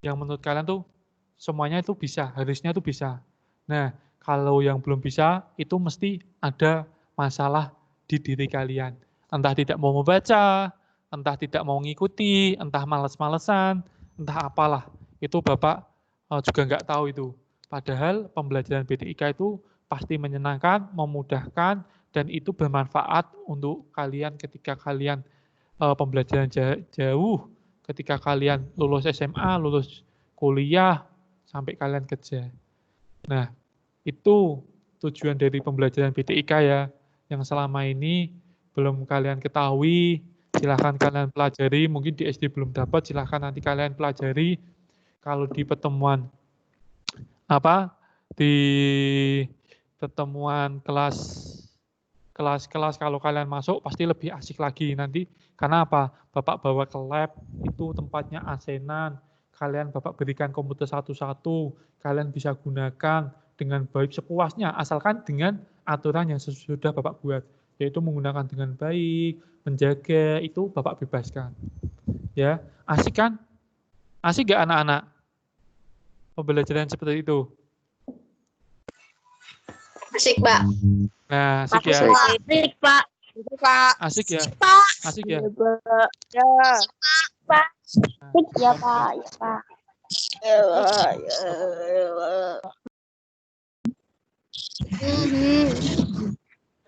Yang menurut kalian tuh semuanya itu bisa, harusnya itu bisa. Nah, kalau yang belum bisa, itu mesti ada masalah di diri kalian. Entah tidak mau membaca, entah tidak mau mengikuti, entah males-malesan, entah apalah. Itu Bapak juga nggak tahu itu. Padahal pembelajaran BTIK itu pasti menyenangkan, memudahkan, dan itu bermanfaat untuk kalian ketika kalian pembelajaran jauh, ketika kalian lulus SMA, lulus kuliah, sampai kalian kerja. Nah, itu tujuan dari pembelajaran BTIK ya, yang selama ini belum kalian ketahui, silahkan kalian pelajari, mungkin di SD belum dapat, silahkan nanti kalian pelajari, kalau di pertemuan di pertemuan kelas kalau kalian masuk pasti lebih asik lagi nanti. Karena apa? Bapak bawa ke lab, itu tempatnya AC-nan, kalian Bapak berikan komputer satu-satu, kalian bisa gunakan dengan baik sepuasnya, asalkan dengan aturan yang sudah Bapak buat, yaitu menggunakan dengan baik, menjaga, itu Bapak bebaskan. Ya, asik kan? Asik gak anak-anak? Pembelajaran seperti itu. Asik, Pak. Nah, asik ya. Asik, Pak. Pak. Asik ya. Pak. Asik ya. Ya. Pak. Ya Pak, ya Pak.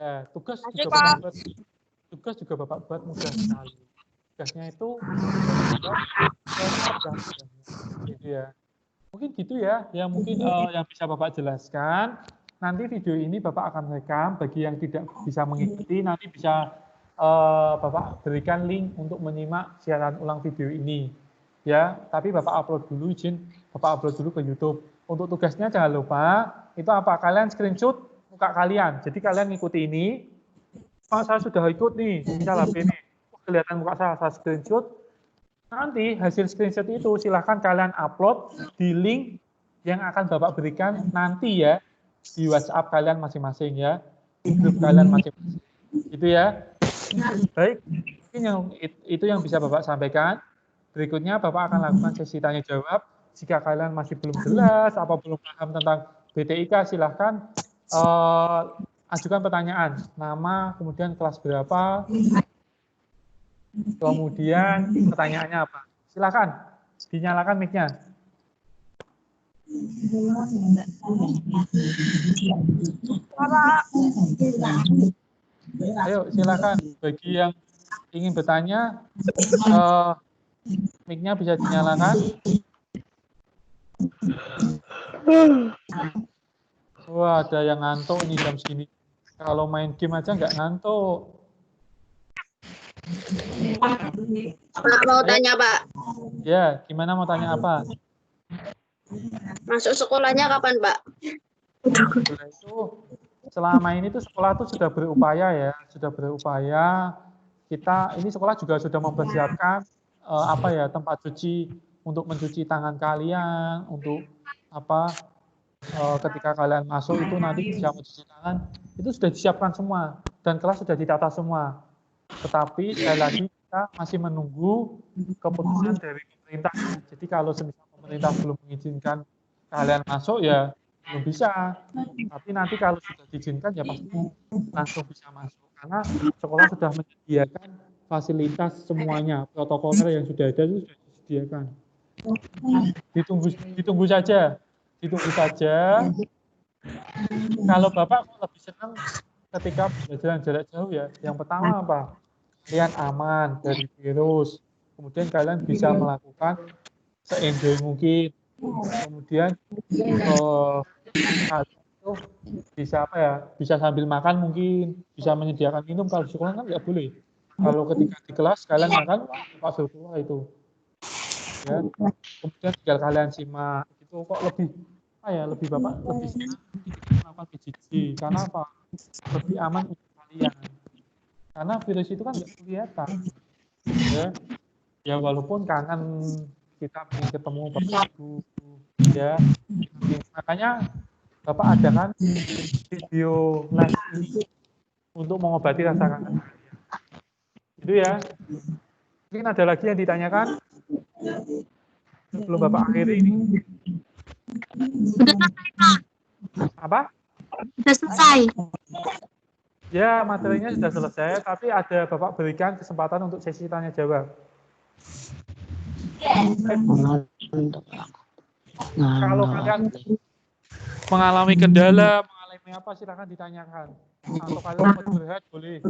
Ya, tugas Asik, juga Pak. tugas juga Bapak buat mudah sekali. Tugasnya itu gitu ya. Mungkin gitu ya, yang mungkin yang bisa Bapak jelaskan. Nanti video ini Bapak akan rekam, bagi yang tidak bisa mengikuti nanti bisa Bapak berikan link untuk menyimak siaran ulang video ini. Ya, tapi Bapak upload dulu, izin Bapak upload dulu ke YouTube. Untuk tugasnya jangan lupa, itu apa? Kalian screenshot muka kalian. Jadi kalian ngikuti ini. Oh, saya sudah ikut nih, misal HP ini. Kelihatan muka saya screenshot. Nanti hasil screenshot itu silahkan kalian upload di link yang akan Bapak berikan nanti ya di WhatsApp kalian masing-masing ya, di grup kalian masing-masing. Gitu ya. Baik, mungkin itu yang bisa Bapak sampaikan. Berikutnya Bapak akan lakukan sesi tanya jawab. Jika kalian masih belum jelas atau belum paham tentang BTIK, silahkan ajukan pertanyaan, nama, kemudian kelas berapa, kemudian pertanyaannya apa. Silakan, dinyalakan mic-nya. Ayo, silakan. Bagi yang ingin bertanya, mic-nya bisa dinyalakan. Wah, ada yang ngantuk ini jam segini. Kalau main game aja nggak ngantuk. Pak, mau tanya, Pak. Ya, gimana mau tanya apa? Masuk sekolahnya kapan, Pak? Sekolah itu selama ini tuh sekolah tuh sudah berupaya ya, sudah berupaya. Kita ini sekolah juga sudah mempersiapkan tempat cuci untuk mencuci tangan kalian, untuk ketika kalian masuk itu nanti bisa mencuci tangan, itu sudah disiapkan semua dan kelas sudah ditata semua. Tetapi sekali lagi kita masih menunggu keputusan dari pemerintah. Jadi kalau semisal pemerintah belum mengizinkan kalian masuk ya belum bisa. Tapi nanti kalau sudah diizinkan ya pasti langsung bisa masuk. Karena sekolah sudah menyediakan fasilitas semuanya, protokoler yang sudah ada itu sudah disediakan. Ditunggu saja. Kalau Bapak lebih senang ketika pembelajaran jarak jauh ya. Yang pertama apa? Kalian aman dari virus. Kemudian kalian bisa melakukan se-enjoy mungkin. Kemudian kalian itu bisa apa ya? Bisa sambil makan mungkin, bisa menyediakan minum. Kalau di sekolah kan nggak boleh. Kalau ketika di kelas kalian makan, Pak Sultua itu. Ya. Kemudian tinggal kalian simak. Itu kok lebih lebih Bapak lebih senang melakukan PJJ. Karena apa? Lebih aman untuk kalian. Karena virus itu kan nggak kelihatan. Ya walaupun kangen kita ingin ketemu Bapak Ibu. Ya. Makanya Bapak adakan video live ini untuk mengobati rasa kangen. Itu ya. Mungkin ada lagi yang ditanyakan sebelum Bapak akhiri ini. Sudah selesai, Pak. Apa? Sudah selesai. Ya, materinya sudah selesai, tapi ada Bapak berikan kesempatan untuk sesi tanya jawab. Kalau kalian mengalami kendala, mengalami apa, silakan ditanyakan. Atau kalian mau curhat, boleh.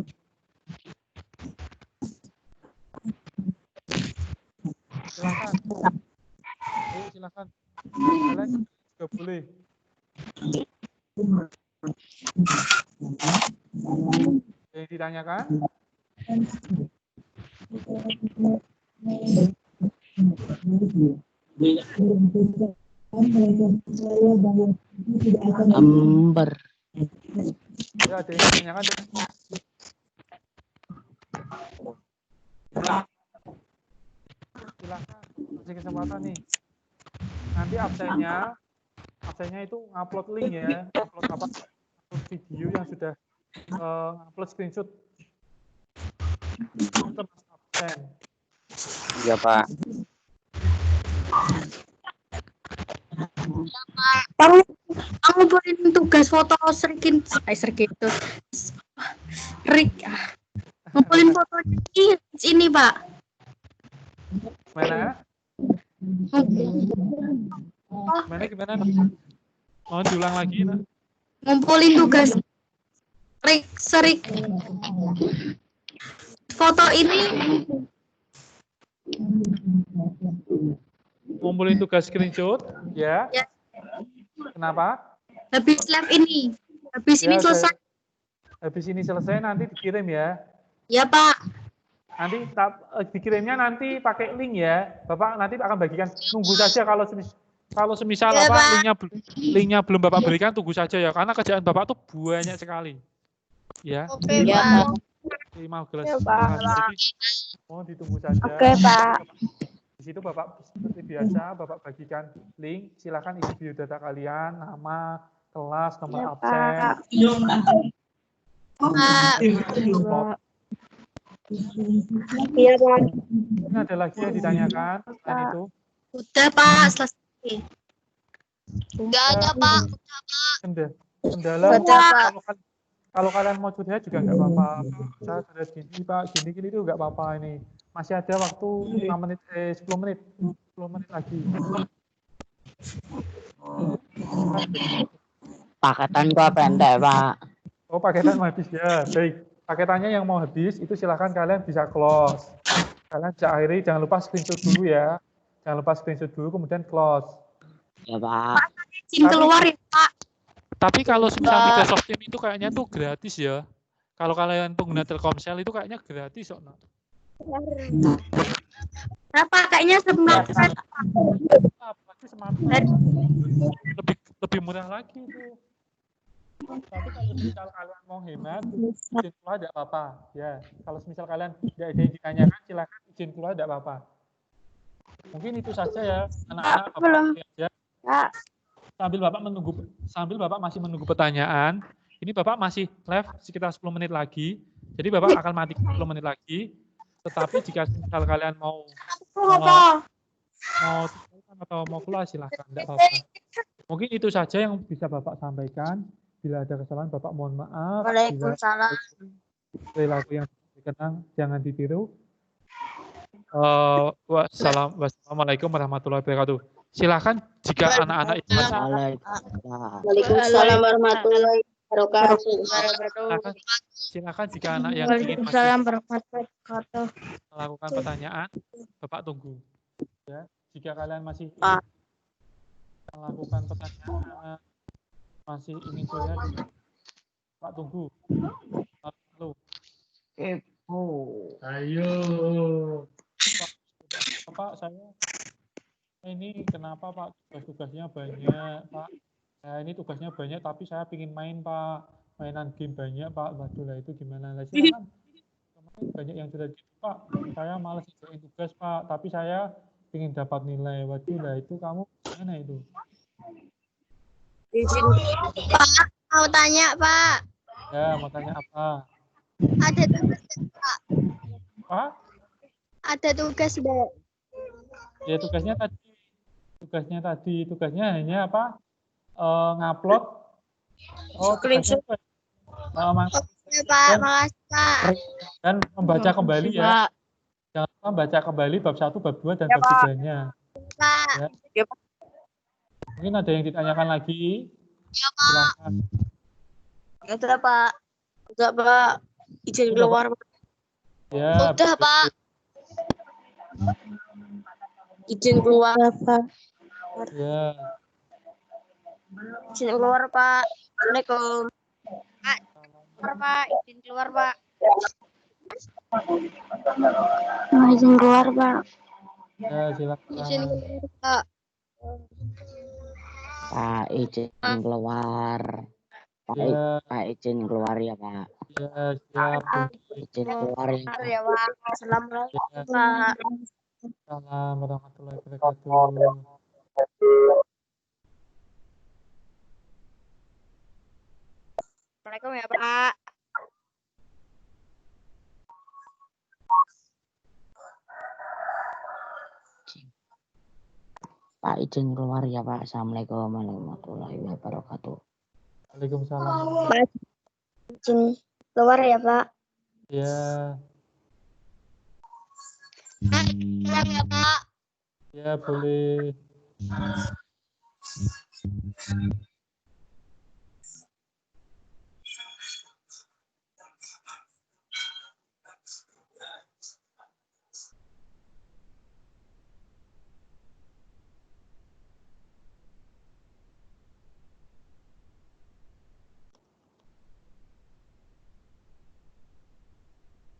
Silakan. Ayo, silakan. Kalian juga boleh. Yang ditanyakan? Amber. Ya, ada yang ditanyakan. Silakan, kasih kesempatan nih. Nanti absennya itu ngupload link ya, upload video yang sudah upload screenshot. Untuk absen. Iya, Pak. Kamu ngumpulin tugas foto ngumpulin fotonya ini, Pak. Mana? Gimana? Oh, diulang lagi, Nak. Ngumpulin tugas foto ini. Ngumpulin tugas screenshot, ya. Ya. Kenapa? Habis lab ini. Habis ini selesai. Habis ini selesai nanti dikirim ya. Ya, Pak. Nanti dikirimnya nanti pakai link ya. Bapak nanti akan bagikan. Tunggu saja kalau semisal Ya, apa linknya belum Bapak berikan, tunggu saja ya. Karena kerjaan Bapak tuh banyak sekali. Ya. Oke, Ya, Pak. 5 gelas. Ya, Pak. Mohon ditunggu saja. Oke, Pak. Di situ Bapak seperti biasa Bapak bagikan link. Silakan isi biodata kalian, nama, kelas, nomor Ya, absen. Pak. Iya, Pak. Ini ada lagi yang ditanyakan selain itu. Udah, Pak, selesai. Enggak ada, Pak. Kendala kalau kalian mau curhat juga nggak apa-apa. Saya curhat gini, Pak, gini itu nggak apa-apa ini. Masih ada waktu 10 menit. 10 menit lagi. Paketan gua pendek, Pak. Oh, paketan mau habis ya. Baik. Paketannya yang mau habis itu silahkan kalian bisa close. Kalian bisa akhiri, jangan lupa screenshot dulu ya. Jangan lupa screenshot dulu kemudian close. Ya, Pak. Izin keluar ya, Pak. Tapi kalau misalnya Microsoft Teams itu kayaknya tuh gratis ya. Kalau kalian pengguna Telkomsel itu kayaknya gratis kok. Berapa? Kayaknya 9%. Lebih murah lagi itu. Tapi kalau misal kalian mau hemat, izin keluar tidak apa-apa. Ya, kalau misal kalian tidak ada yang ditanyakan, silakan izin keluar tidak apa-apa. Mungkin itu saja ya, anak-anak. Belum. Ya. Ya. Sambil Bapak masih menunggu pertanyaan, ini Bapak masih live sekitar 10 menit lagi. Jadi Bapak akan mati 10 menit lagi. Tetapi jika misal kalian mau atau mau keluar silahkan, tidak apa-apa. Mungkin itu saja yang bisa Bapak sampaikan. Bila ada kesalahan Bapak mohon maaf. Waalaikumsalam. Perilaku yang dikenang jangan ditiru. Wassalamualaikum warahmatullahi wabarakatuh. Silahkan jika anak-anak ingin masuk. Waalaikumsalam warahmatullahi wabarakatuh. Silakan jika anak yang ingin masuk melakukan pertanyaan, Bapak tunggu. Ya, jika kalian masih ingin melakukan pertanyaan, masih ingin curhat, Pak tunggu. Lalu. Ayo. Pak, saya ini kenapa Pak tugas-tugasnya banyak, Pak? Nah, ini tugasnya banyak, tapi saya ingin main, Pak. Mainan game banyak, Pak. Waduh lah itu gimana? Lah, silakan. Kemarin banyak yang sudah gitu, Pak. Saya malas ngerjain tugas, Pak. Tapi saya ingin dapat nilai. Waduh lah itu kamu gimana itu? Pak, mau tanya, Pak. Ya, mau tanya apa? Ada tugas, Pak. Pak? Ada tugas, Mbak. Ya, tugasnya hanya apa? Ngupload. Oh, tugasnya apa? Oke, Pak. Makasih, Pak. Dan membaca kembali ya. Jangan lupa baca kembali bab 1, bab 2, dan bab 3-nya. Pak. Ya. Mungkin ada yang ditanyakan lagi? Ya, Pak. Silakan. Udah, Pak. Udah, Pak. Izin keluar. Ya, Udah, Pak. Izin keluar, Pak. Ya. Izin keluar, Pak. Assalamualaikum. Pak, izin keluar, Pak. Izin keluar, Pak. Ya, silakan. Izin keluar, Pak. Pak izin keluar. Ya. Pak izin keluar ya Pak. Ya, siap. Izin keluar ya Pak. Ya, Pak. Assalamualaikum, Ya. Pak. Assalamualaikum warahmatullahi wabarakatuh. Assalamualaikum ya, Pak. Pak izin keluar ya Pak. Assalamualaikum warahmatullahi wabarakatuh. Waalaikumsalam. Pak, izin keluar ya, Pak. Ya. Keluar ya, Pak. Ya, boleh.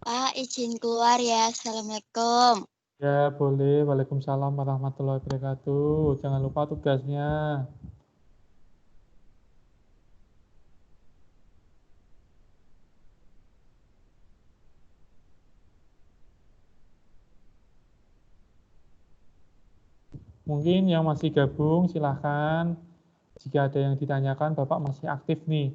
Pak, izin keluar ya. Assalamualaikum. Ya, boleh. Waalaikumsalam warahmatullahi wabarakatuh. Jangan lupa tugasnya. Mungkin yang masih gabung, silahkan. Jika ada yang ditanyakan, Bapak masih aktif nih.